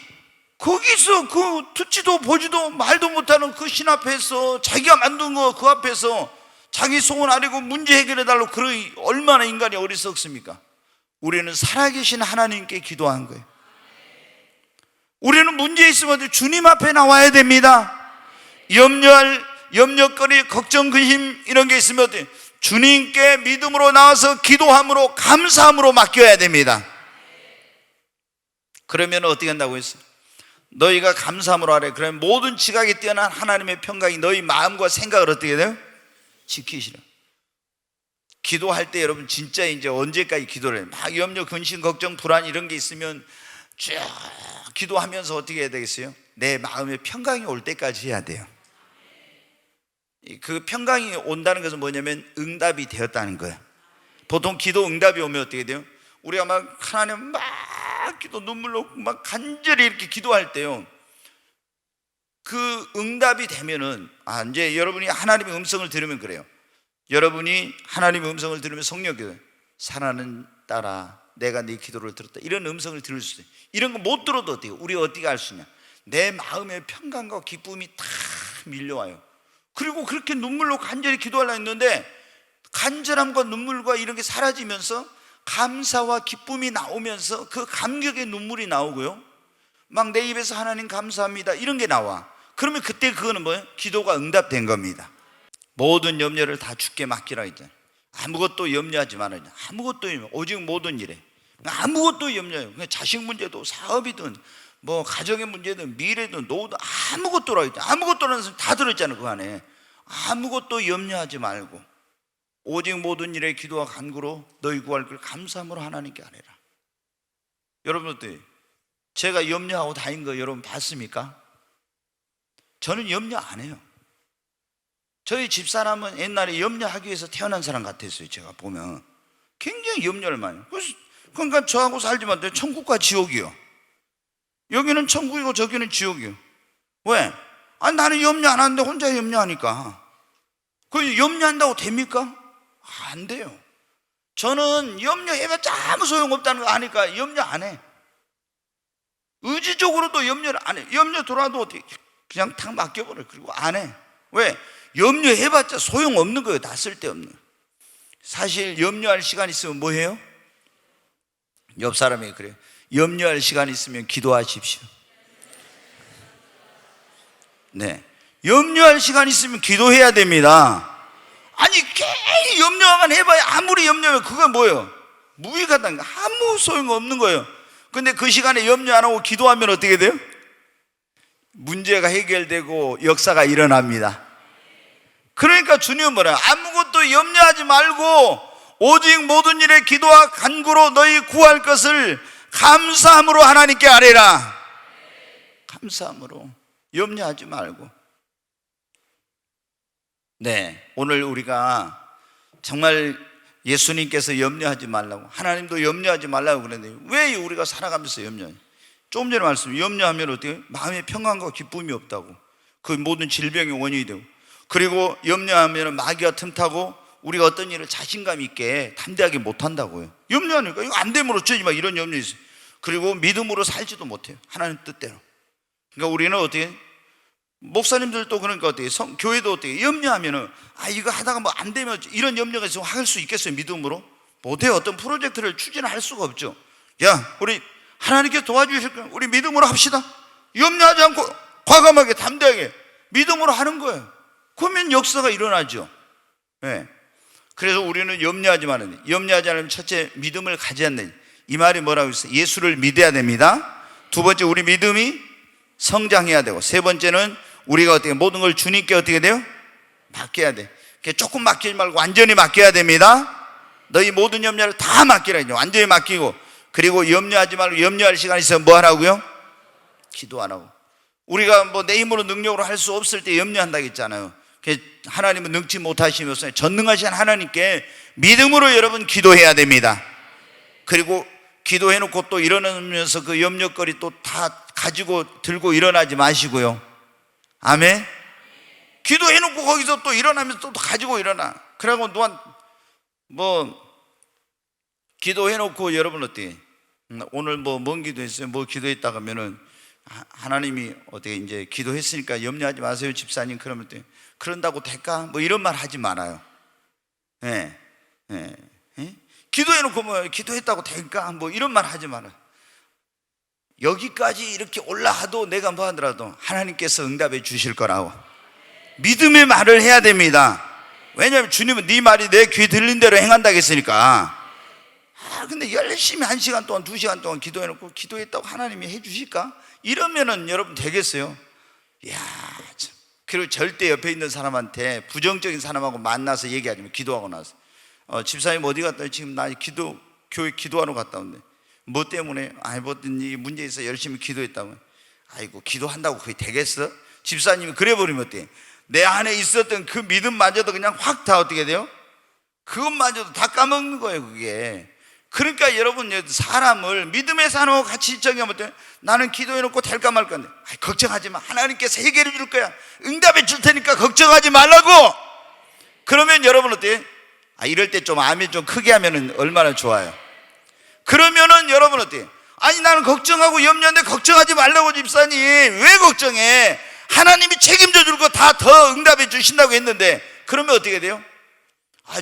거기서 그 듣지도 보지도 말도 못하는 그 신 앞에서 자기가 만든 거 그 앞에서 자기 소원 아니고 문제 해결해 달라고, 그러니 얼마나 인간이 어리석습니까? 우리는 살아계신 하나님께 기도한 거예요. 우리는 문제 있으면 주님 앞에 나와야 됩니다. 염려할 염려거리, 걱정, 근심 이런 게 있으면 주님께 믿음으로 나와서 기도함으로 감사함으로 맡겨야 됩니다. 그러면 어떻게 한다고 했어요? 너희가 감사함으로 하래. 그러면 모든 지각이 뛰어난 하나님의 평강이 너희 마음과 생각을 어떻게 돼요? 지키시라. 기도할 때 여러분 진짜 이제 언제까지 기도를 해요? 막 염려, 근심, 걱정, 불안 이런 게 있으면 쭉 기도하면서 어떻게 해야 되겠어요? 내 마음에 평강이 올 때까지 해야 돼요. 그 평강이 온다는 것은 뭐냐면 응답이 되었다는 거예요. 보통 기도 응답이 오면 어떻게 돼요? 우리가 막 하나님 막 기도 눈물로 막 간절히 이렇게 기도할 때요, 그 응답이 되면은 이제 여러분이 하나님의 음성을 들으면 그래요. 여러분이 하나님의 음성을 들으면 성령께서 사랑하는 딸아 내가 네 기도를 들었다, 이런 음성을 들을 수 있어요. 이런 거 못 들어도 어때요? 우리가 어떻게 알 수 있냐? 내 마음의 평강과 기쁨이 다 밀려와요. 그리고 그렇게 눈물로 간절히 기도하려 했는데 간절함과 눈물과 이런 게 사라지면서 감사와 기쁨이 나오면서 그 감격의 눈물이 나오고요, 막 내 입에서 하나님 감사합니다 이런 게 나와. 그러면 그때 그거는 뭐예요? 기도가 응답된 겁니다. 모든 염려를 다 주께 맡기라 했잖아요. 아무것도 염려하지 말아야 돼. 아무것도 염려, 오직 모든 일에 아무것도 염려해요. 그냥 자식 문제도 사업이든 뭐 가정의 문제든 미래든 노후든 아무것도라 했잖아요. 아무것도라는 소리 다 들었잖아요. 그 안에 아무것도 염려하지 말고 오직 모든 일에 기도와 간구로 너희 구할 걸 감사함으로 하나님께 아뢰라. 여러분 어때요? 제가 염려하고 다닌 거 여러분 봤습니까? 저는 염려 안 해요. 저희 집사람은 옛날에 염려하기 위해서 태어난 사람 같았어요. 제가 보면 굉장히 염려를 많이 해요. 그러니까 저하고 살지만 천국과 지옥이요. 여기는 천국이고 저기는 지옥이요. 왜? 나는 염려 안 하는데 혼자 염려하니까. 그 염려한다고 됩니까? 안 돼요. 저는 염려해봤자 아무 소용없다는 거 아니까 염려 안 해. 의지적으로도 염려를 안 해. 염려 들어와도 어떻게 그냥 탁 맡겨버려. 그리고 안 해. 왜? 염려해봤자 소용없는 거예요. 다 쓸데없는. 사실 염려할 시간 있으면 뭐 해요? 옆 사람이 그래요. 염려할 시간 있으면 기도하십시오. 네, 염려할 시간 있으면 기도해야 됩니다. 아니 괜히 염려만 해봐야 아무리 염려하면 그건 뭐예요? 무익하다는 거, 아무 소용없는 거예요. 근데 그 시간에 염려 안 하고 기도하면 어떻게 돼요? 문제가 해결되고 역사가 일어납니다. 그러니까 주님은 뭐라? 아무것도 염려하지 말고 오직 모든 일에 기도와 간구로 너희 구할 것을 감사함으로 하나님께 아뢰라. 감사함으로, 염려하지 말고. 네, 오늘 우리가 정말 예수님께서 염려하지 말라고, 하나님도 염려하지 말라고 그랬는데 왜 우리가 살아가면서 염려해요? 조금 전에 말씀, 염려하면 어떻게 해요? 마음의 평안과 기쁨이 없다고. 그 모든 질병의 원인이 되고, 그리고 염려하면 마귀가 틈타고 우리가 어떤 일을 자신감 있게 담대하게 못한다고요. 염려하니까 이거 안 되면 어쩌지 막 이런 염려 있어요. 그리고 믿음으로 살지도 못해요. 하나님 뜻대로. 그러니까 우리는 어떻게, 목사님들도 그러니까 어떻게, 교회도 어떻게 염려하면은 이거 하다가 뭐 안 되면 이런 염려가 있으면 할 수 있겠어요? 믿음으로 못해요. 어떤 프로젝트를 추진할 수가 없죠. 야, 우리 하나님께서 도와주실 거예요. 우리 믿음으로 합시다. 염려하지 않고 과감하게 담대하게 믿음으로 하는 거예요. 그러면 역사가 일어나죠. 네. 그래서 우리는 염려하지 말아야 돼. 염려하지 않으면 첫째, 믿음을 가지 않는, 이 말이 뭐라고 했어요? 예수를 믿어야 됩니다. 두 번째, 우리 믿음이 성장해야 되고, 세 번째는 우리가 어떻게 모든 걸 주님께 어떻게 돼요? 맡겨야 돼. 조금 맡기지 말고 완전히 맡겨야 됩니다. 너희 모든 염려를 다 맡기라. 완전히 맡기고, 그리고 염려하지 말고 염려할 시간이 있으면 뭐 하라고요? 기도하라고. 우리가 뭐 내 힘으로 능력으로 할 수 없을 때 염려한다고 했잖아요. 하나님은 능치 못하시면서 전능하신 하나님께 믿음으로 여러분 기도해야 됩니다. 그리고 기도해놓고 또 일어나면서 그 염려거리 또 다 가지고 들고 일어나지 마시고요. 아멘. 기도해놓고 거기서 또 일어나면서 또 가지고 일어나. 그러고 또한 뭐 기도해놓고 여러분 어떻게, 오늘 뭐 뭔 기도했어요? 뭐 기도했다 하면은 하나님이 어떻게 이제 기도했으니까 염려하지 마세요 집사님, 그러면 또 그런다고 될까? 뭐 이런 말 하지 말아요. 예, 예, 예? 기도해놓고 뭐 기도했다고 될까? 뭐 이런 말 하지 말아요. 여기까지 이렇게 올라와도 내가 뭐 하더라도 하나님께서 응답해 주실 거라고 믿음의 말을 해야 됩니다. 왜냐하면 주님은 네 말이 내 귀 들린 대로 행한다고 했으니까. 근데 열심히 1시간 동안 2시간 동안 기도해놓고 기도했다고 하나님이 해주실까? 이러면은 여러분 되겠어요? 이야, 참. 그리고 절대 옆에 있는 사람한테 부정적인 사람하고 만나서 얘기하지 마. 기도하고 나서 집사님 어디 갔다? 지금 나 교회 기도하러 갔다 온대. 뭐 때문에? 뭐 문제 있어 열심히 기도했다고. 아이고 기도한다고 그게 되겠어? 집사님이 그래 버리면 어때? 내 안에 있었던 그 믿음마저도 그냥 확 다 어떻게 돼요? 그것마저도 다 까먹는 거예요 그게. 그러니까 여러분 사람을 믿음의 사람하고 같이 정하면 어때? 나는 기도해놓고 될까 말까. 걱정하지 마. 하나님께서 해결해 줄 거야. 응답해 줄 테니까 걱정하지 말라고. 그러면 여러분 어때? 이럴 때 좀 아멘 좀 크게 하면 얼마나 좋아요. 그러면은 여러분 어때? 아니 나는 걱정하고 염려인데 걱정하지 말라고 집사님. 왜 걱정해? 하나님이 책임져 줄 거 다 더 응답해 주신다고 했는데. 그러면 어떻게 돼요?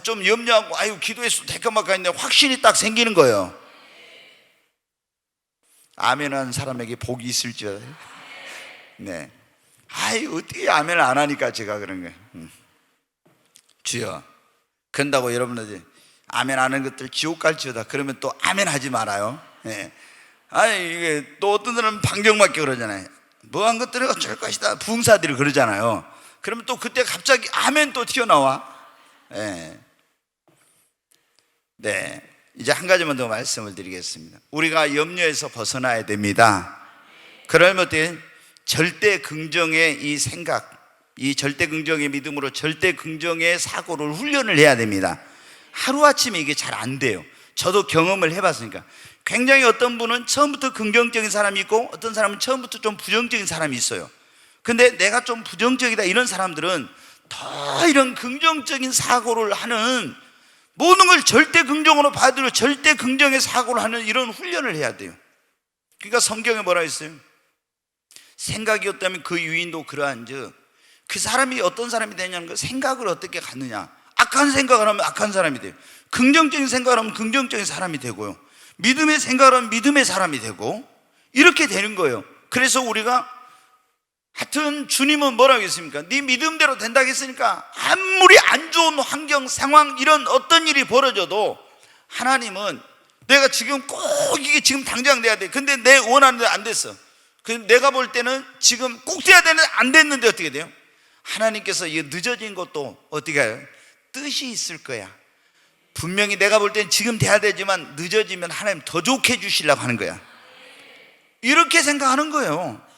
좀 염려하고 기도했어 될까 말까 했는데 확신이 딱 생기는 거예요. 아멘 하는 사람에게 복이 있을지어다. 네. 어떻게 아멘을 안 하니까 제가 그런 거예요. 주여, 그런다고 여러분들 아멘 하는 것들 지옥 갈지어다 그러면 또 아멘 하지 말아요. 네. 이게 또 어떤 사람은 방정맞게 그러잖아요. 뭐한 것들은 어쩔 것이다 부흥사들이 그러잖아요. 그러면 또 그때 갑자기 아멘 또 튀어나와. 네. 이제 한 가지만 더 말씀을 드리겠습니다. 우리가 염려에서 벗어나야 됩니다. 그러면 어떻게? 절대 긍정의 이 생각, 이 절대 긍정의 믿음으로 절대 긍정의 사고를 훈련을 해야 됩니다. 하루아침에 이게 잘 안 돼요. 저도 경험을 해봤으니까. 굉장히 어떤 분은 처음부터 긍정적인 사람이 있고 어떤 사람은 처음부터 좀 부정적인 사람이 있어요. 근데 내가 좀 부정적이다 이런 사람들은 더 이런 긍정적인 사고를 하는, 모든 걸 절대 긍정으로 받으려 절대 긍정의 사고를 하는 이런 훈련을 해야 돼요. 그러니까 성경에 뭐라 했어요? 생각이었다면 그 유인도 그러한즉, 그 사람이 어떤 사람이 되냐는 거, 생각을 어떻게 갖느냐. 악한 생각을 하면 악한 사람이 돼요. 긍정적인 생각을 하면 긍정적인 사람이 되고요, 믿음의 생각을 하면 믿음의 사람이 되고, 이렇게 되는 거예요. 그래서 우리가 하여튼 주님은 뭐라고 했습니까? 네 믿음대로 된다고 했으니까 아무리 안 좋은 환경, 상황, 이런 어떤 일이 벌어져도 하나님은 내가 지금 꼭 이게 지금 당장 돼야 돼. 근데 내 원하는 대로 안 됐어. 내가 볼 때는 지금 꼭 돼야 되는데 안 됐는데 어떻게 돼요? 하나님께서 이 늦어진 것도 어떻게 해요? 뜻이 있을 거야. 분명히 내가 볼 때는 지금 돼야 되지만 늦어지면 하나님 더 좋게 해주시려고 하는 거야. 이렇게 생각하는 거예요.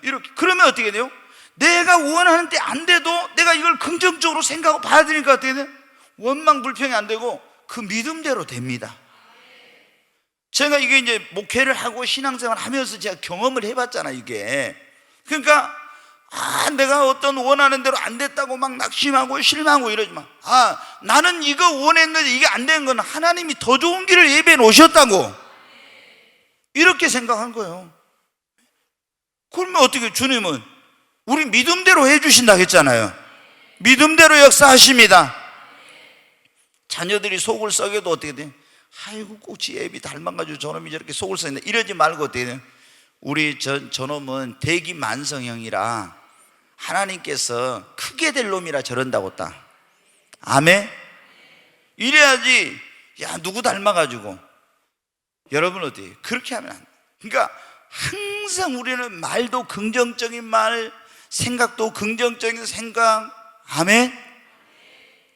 이렇게. 그러면 어떻게 돼요? 내가 원하는 때 안 돼도 내가 이걸 긍정적으로 생각하고 봐야 되니까 어떻게 돼요? 원망 불평이 안 되고 그 믿음대로 됩니다. 제가 이게 이제 목회를 하고 신앙생활 하면서 제가 경험을 해봤잖아요, 이게. 그러니까 내가 어떤 원하는 대로 안 됐다고 막 낙심하고 실망하고 이러지 마. 나는 이거 원했는데 이게 안 된 건 하나님이 더 좋은 길을 예배해 놓으셨다고, 이렇게 생각한 거예요. 그러면 어떻게, 주님은 우리 믿음대로 해주신다 했잖아요. 믿음대로 역사하십니다. 자녀들이 속을 썩여도 어떻게 돼? 아이고 꼭 지 애비 닮아가지고 저놈이 저렇게 속을 썩는다 이러지 말고 어떻게 돼? 우리 저놈은 대기만성형이라 하나님께서 크게 될 놈이라 저런다고 딱. 아멘? 이래야지. 야 누구 닮아가지고. 여러분 어때요? 그렇게 하면 안 돼. 그러니까 항상 우리는 말도 긍정적인 말, 생각도 긍정적인 생각. 아멘?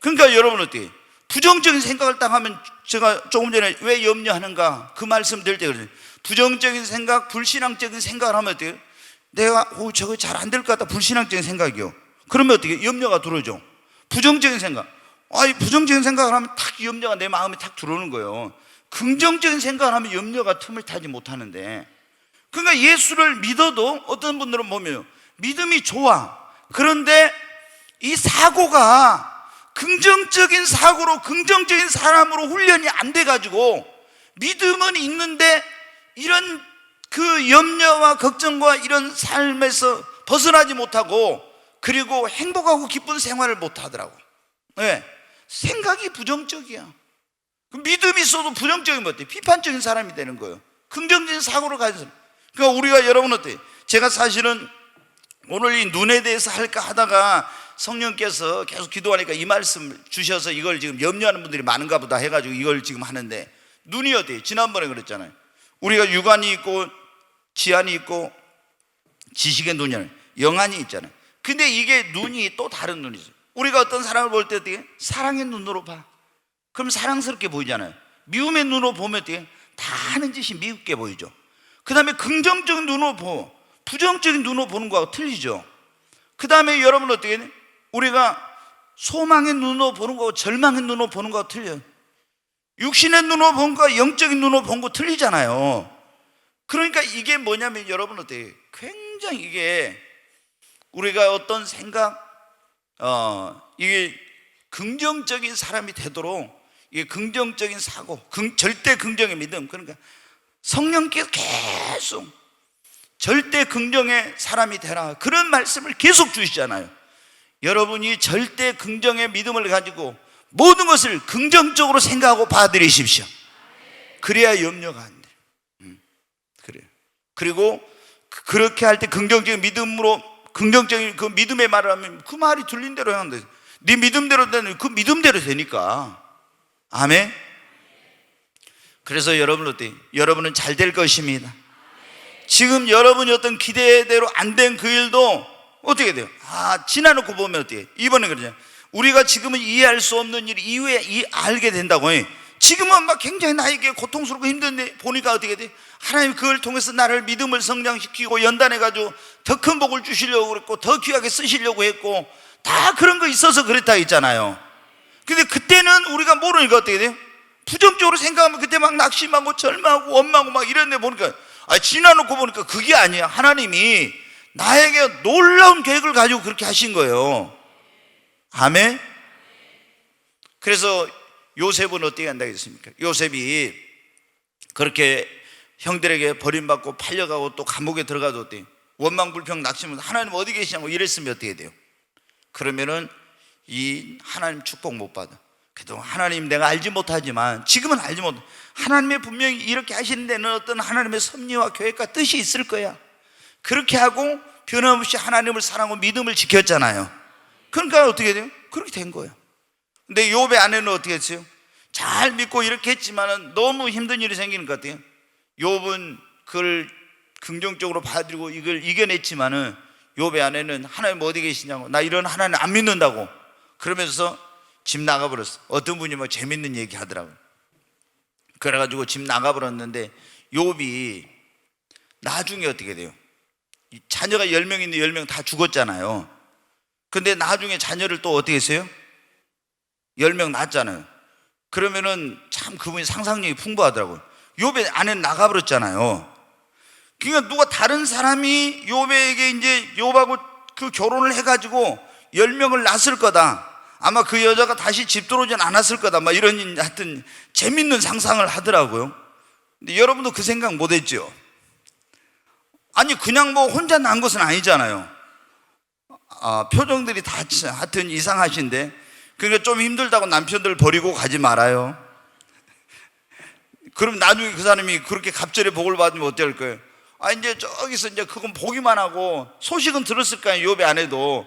그러니까 여러분 어때요? 부정적인 생각을 딱 하면, 제가 조금 전에 왜 염려하는가 그 말씀 드릴 때 그러죠. 부정적인 생각, 불신앙적인 생각을 하면 어때요? 내가 저거 잘 안 될 것 같다, 불신앙적인 생각이요. 그러면 어떻게? 염려가 들어오죠. 부정적인 생각, 부정적인 생각을 하면 탁 염려가 내 마음에 탁 들어오는 거예요. 긍정적인 생각을 하면 염려가 틈을 타지 못하는데, 그러니까 예수를 믿어도 어떤 분들은 보면 믿음이 좋아. 그런데 이 사고가 긍정적인 사고로, 긍정적인 사람으로 훈련이 안 돼가지고 믿음은 있는데 이런 그 염려와 걱정과 이런 삶에서 벗어나지 못하고, 그리고 행복하고 기쁜 생활을 못하더라고. 네. 생각이 부정적이야. 믿음이 있어도 부정적이면 어때? 비판적인 사람이 되는 거예요. 긍정적인 사고로 가진 사람. 그러니까 우리가, 여러분 어때요? 제가 사실은 오늘 이 눈에 대해서 할까 하다가 성령께서 계속 기도하니까 이 말씀 주셔서 이걸 지금 염려하는 분들이 많은가 보다 해가지고 이걸 지금 하는데, 눈이 어때요? 지난번에 그랬잖아요. 우리가 육안이 있고 지안이 있고 지식의 눈이, 영안이 있잖아요. 근데 이게 눈이 또 다른 눈이 있어요. 우리가 어떤 사람을 볼 때 어떻게? 사랑의 눈으로 봐. 그럼 사랑스럽게 보이잖아요. 미움의 눈으로 보면 어떻게? 다 하는 짓이 미흡게 보이죠. 그 다음에 긍정적인 눈으로 보고 부정적인 눈으로 보는 거하고 틀리죠. 그 다음에 여러분 어떻게 해요? 우리가 소망의 눈으로 보는 거하고 절망의 눈으로 보는 거하고 틀려요. 육신의 눈으로 본 거와 영적인 눈으로 본 거 틀리잖아요. 그러니까 이게 뭐냐면 여러분 어때요? 굉장히 이게 우리가 어떤 생각, 이게 긍정적인 사람이 되도록 이게 긍정적인 사고, 절대 긍정의 믿음, 그러니까 성령께서 계속 절대 긍정의 사람이 되라, 그런 말씀을 계속 주시잖아요. 여러분이 절대 긍정의 믿음을 가지고 모든 것을 긍정적으로 생각하고 받아들이십시오. 그래야 염려가 안 돼. 그래요. 그리고 그렇게 할 때 긍정적인 믿음으로, 긍정적인 그 믿음의 말을 하면 그 말이 들린 대로 하는데, 네 믿음대로 되는 그 믿음대로 되니까. 아멘. 그래서 여러분 어때요? 여러분은 잘 될 것입니다. 지금 여러분이 어떤 기대대로 안 된 그 일도 어떻게 돼요? 지나놓고 보면 어때요? 이번에 그러잖아요. 우리가 지금은 이해할 수 없는 일 이후에 알게 된다고. 지금은 막 굉장히 나에게 고통스럽고 힘든데 보니까 어떻게 돼? 하나님 그걸 통해서 나를 믿음을 성장시키고 연단해가지고 더 큰 복을 주시려고 그랬고 더 귀하게 쓰시려고 했고 다 그런 거 있어서 그랬다 했잖아요. 근데 그때는 우리가 모르니까 어떻게 돼요? 부정적으로 생각하면 그때 막 낙심하고 절망하고 원망하고 막 이런 데 보니까, 지나놓고 보니까 그게 아니야. 하나님이 나에게 놀라운 계획을 가지고 그렇게 하신 거예요. 아멘. 그래서 요셉은 어떻게 한다겠습니까? 요셉이 그렇게 형들에게 버림받고 팔려가고 또 감옥에 들어가도 어때요? 원망불평 낙심은 하나님 어디 계시냐고 이랬으면 어떻게 돼요? 그러면은 이 하나님 축복 못 받아. 그래도 하나님 내가 알지 못하지만 지금은 알지 못, 하나님의 분명히 이렇게 하시는 데는 어떤 하나님의 섭리와 계획과 뜻이 있을 거야. 그렇게 하고 변함없이 하나님을 사랑하고 믿음을 지켰잖아요. 그러니까 어떻게 돼요? 그렇게 된 거예요. 근데 욥의 아내는 어떻게 했어요? 잘 믿고 이렇게 했지만은 너무 힘든 일이 생기는 것 같아요. 욥은 그걸 긍정적으로 받아들이고 이걸 이겨냈지만은 욥의 아내는 하나님 어디 계시냐고, 나 이런 하나님 안 믿는다고 그러면서 집 나가버렸어. 어떤 분이 뭐 재밌는 얘기 하더라고요. 그래가지고 집 나가버렸는데 욥이 나중에 어떻게 돼요? 자녀가 10명 있는데 10명 다 죽었잖아요. 근데 나중에 자녀를 또 어떻게 했어요? 10명 낳았잖아요. 그러면은 참 그분이 상상력이 풍부하더라고요. 욥의 아내는 나가버렸잖아요. 그러니까 누가 다른 사람이 욥에게 이제 욥하고 그 결혼을 해가지고 10명을 낳았을 거다. 아마 그 여자가 다시 집 들어오진 않았을 거다. 막 이런 하여튼 재밌는 상상을 하더라고요. 근데 여러분도 그 생각 못 했죠? 아니 그냥 뭐 혼자 난 것은 아니잖아요. 표정들이 다 하여튼 이상하신데, 그러니까 좀 힘들다고 남편들 버리고 가지 말아요. 그럼 나중에 그 사람이 그렇게 갑절의 복을 받으면 어떨 거예요? 이제 저기서 이제 그건 보기만 하고 소식은 들었을 거 아니에요. 욥의 아내도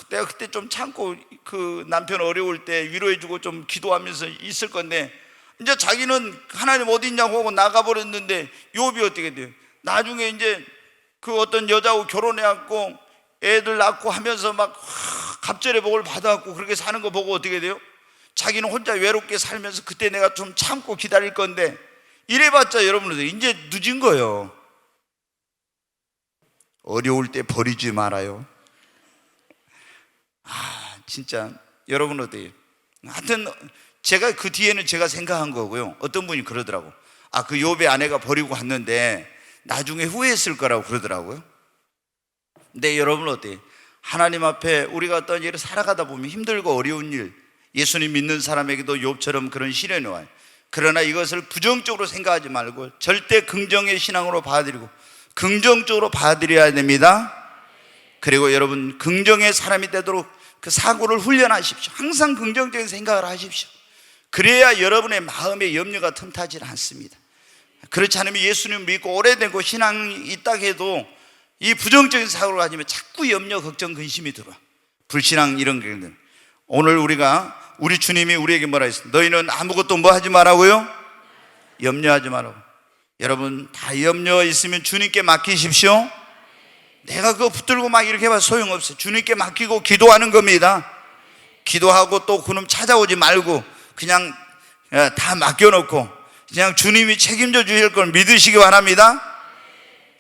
내가 그때 좀 참고 그 남편 어려울 때 위로해주고 좀 기도하면서 있을 건데, 이제 자기는 하나님 어디 있냐고 하고 나가버렸는데 욥이 어떻게 돼요? 나중에 이제 그 어떤 여자하고 결혼해갖고 애들 낳고 하면서 막 갑절의 복을 받아갖고 그렇게 사는 거 보고 어떻게 돼요? 자기는 혼자 외롭게 살면서 그때 내가 좀 참고 기다릴 건데 이래봤자 여러분들 이제 늦은 거예요. 어려울 때 버리지 말아요. 진짜 여러분 어때요? 하여튼 제가 그 뒤에는 제가 생각한 거고요. 어떤 분이 그러더라고. 그 욥의 아내가 버리고 갔는데 나중에 후회했을 거라고 그러더라고요. 근데 여러분 어때요? 하나님 앞에 우리가 어떤 일을 살아가다 보면 힘들고 어려운 일, 예수님 믿는 사람에게도 욥처럼 그런 시련이 와요. 그러나 이것을 부정적으로 생각하지 말고 절대 긍정의 신앙으로 받아들이고 긍정적으로 받아들여야 됩니다. 그리고 여러분 긍정의 사람이 되도록 그 사고를 훈련하십시오. 항상 긍정적인 생각을 하십시오. 그래야 여러분의 마음에 염려가 틈타지 않습니다. 그렇지 않으면 예수님 믿고 오래되고 신앙이 있다 해도 이 부정적인 사고를 가지면 자꾸 염려, 걱정, 근심이 들어와. 불신앙 이런 게. 오늘 우리 주님이 우리에게 뭐라 했어요? 너희는 아무것도 뭐 하지 말라고요? 염려하지 말라고. 여러분 다 염려 있으면 주님께 맡기십시오. 내가 그거 붙들고 막 이렇게 해봐 소용없어요. 주님께 맡기고 기도하는 겁니다. 기도하고 또 그놈 찾아오지 말고 그냥 다 맡겨놓고 그냥 주님이 책임져 주실 걸 믿으시기 바랍니다.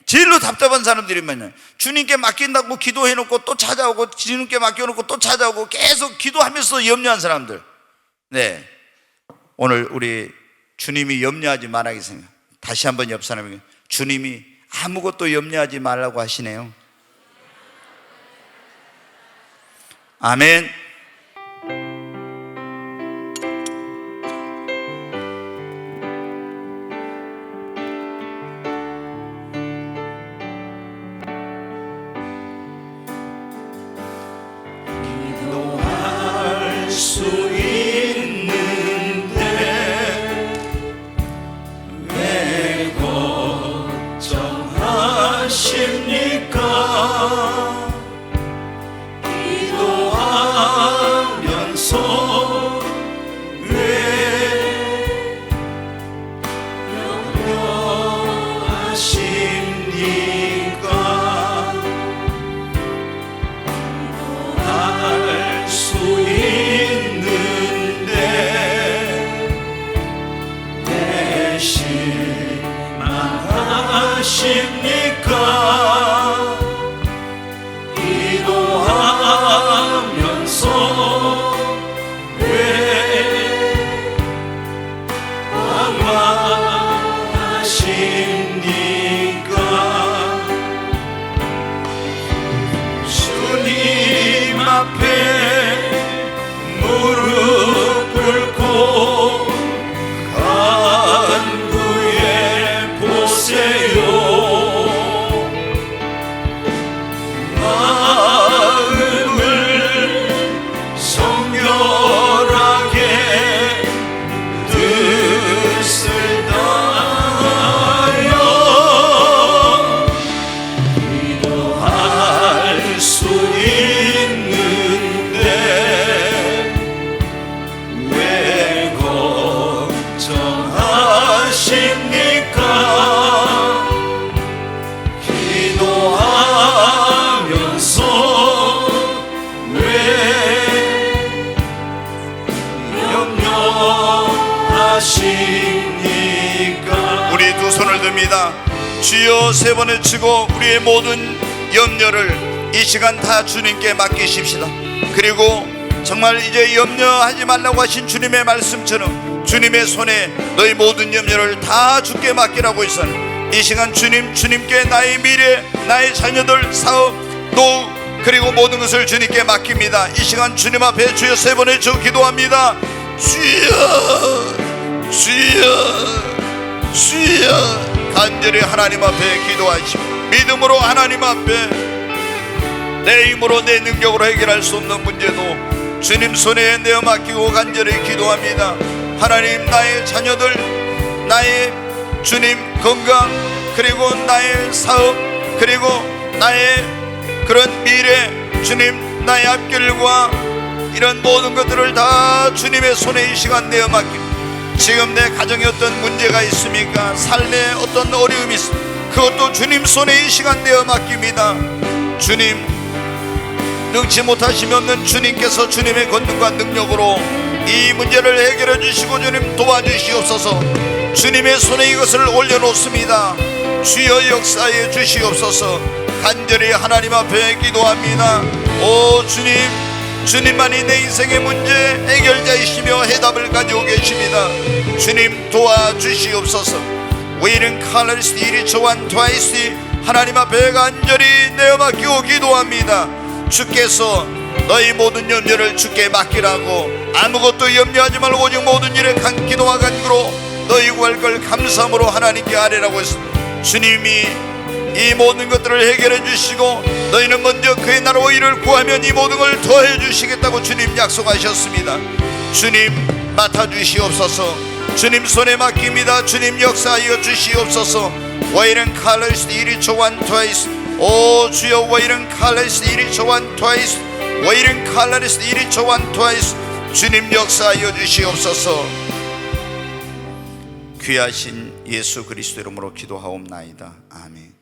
제일로 답답한 사람들이 많아요. 주님께 맡긴다고 기도해놓고 또 찾아오고 주님께 맡겨놓고 또 찾아오고 계속 기도하면서 염려한 사람들. 네, 오늘 우리 주님이 염려하지 말라고 생각. 다시 한번 옆 사람에게 주님이 아무것도 염려하지 말라고 하시네요. 아멘. 기도할 수 있는데 왜 걱정하십니까? 기도하면서 왜 염려하십니까? 할 수 있는데 왜 실망하십니까? 기도하면서 왜 방황하십니까? 주님 앞에 무릎 꿇고 간구해 보세요. 마음을 성결하게 뜻을 다하여 기도할 수 있는데 왜 걱정하십니까? 기도하면서 왜 염려하십니까? 우리 두 손을 듭니다. 주여 세 번을 치고 우리의 모든 염려를 이 시간 다 주님께 맡기십시다. 그리고 정말 이제 염려하지 말라고 하신 주님의 말씀처럼 주님의 손에 너희 모든 염려를 다 주께 맡기라고 했으니 이 시간 주님께 나의 미래, 나의 자녀들, 사업, 노후 그리고 모든 것을 주님께 맡깁니다. 이 시간 주님 앞에 주여 세 번을 쳐 기도합니다. 주여 주여 주여. 간절히 하나님 앞에 기도하시오. 믿음으로 하나님 앞에 내 힘으로 내 능력으로 해결할 수 없는 문제도 주님 손에 내어 맡기고 간절히 기도합니다. 하나님 나의 자녀들, 나의 주님 건강, 그리고 나의 사업, 그리고 나의 그런 미래, 주님 나의 앞길과 이런 모든 것들을 다 주님의 손에 이 시간 내어 맡깁니다. 지금 내 가정에 어떤 문제가 있습니까? 삶에 어떤 어려움이 있습니까? 그것도 주님 손에 이 시간 내어 맡깁니다. 주님 능치 못하심이 없는 주님께서 주님의 권능과 능력으로 이 문제를 해결해 주시고 주님 도와주시옵소서. 주님의 손에 이것을 올려놓습니다. 주여 역사해 주시옵소서. 간절히 하나님 앞에 기도합니다. 오 주님, 주님만이 내 인생의 문제 해결자이시며 해답을 가지고 계십니다. 주님 도와주시옵소서. 우리는 칼리스 이리초완 트와이스 하나님 앞에 간절히 내어 맡기고 기도합니다. 주께서 너희 모든 염려를 주께 맡기라고, 아무것도 염려하지 말고 오직 모든 일에 기도와 간구로 너희 구할 걸 감사함으로 하나님께 아뢰라고 했습니다. 주님이 이 모든 것들을 해결해 주시고 너희는 먼저 그의 나라와 의를 구하면 이 모든 걸 더해 주시겠다고 주님 약속하셨습니다. 주님 맡아주시옵소서. 주님 손에 맡깁니다. 주님 역사하여 주시옵소서. 와이른 칼레스 이리 초완 트와이스. 오 주여 와이른 칼레스 이리 초완 트와이스. 오일은 칼날에서 이리 저완토하여서 주님 역사하여 주시옵소서. 귀하신 예수 그리스도 이름으로 기도하옵나이다. 아멘.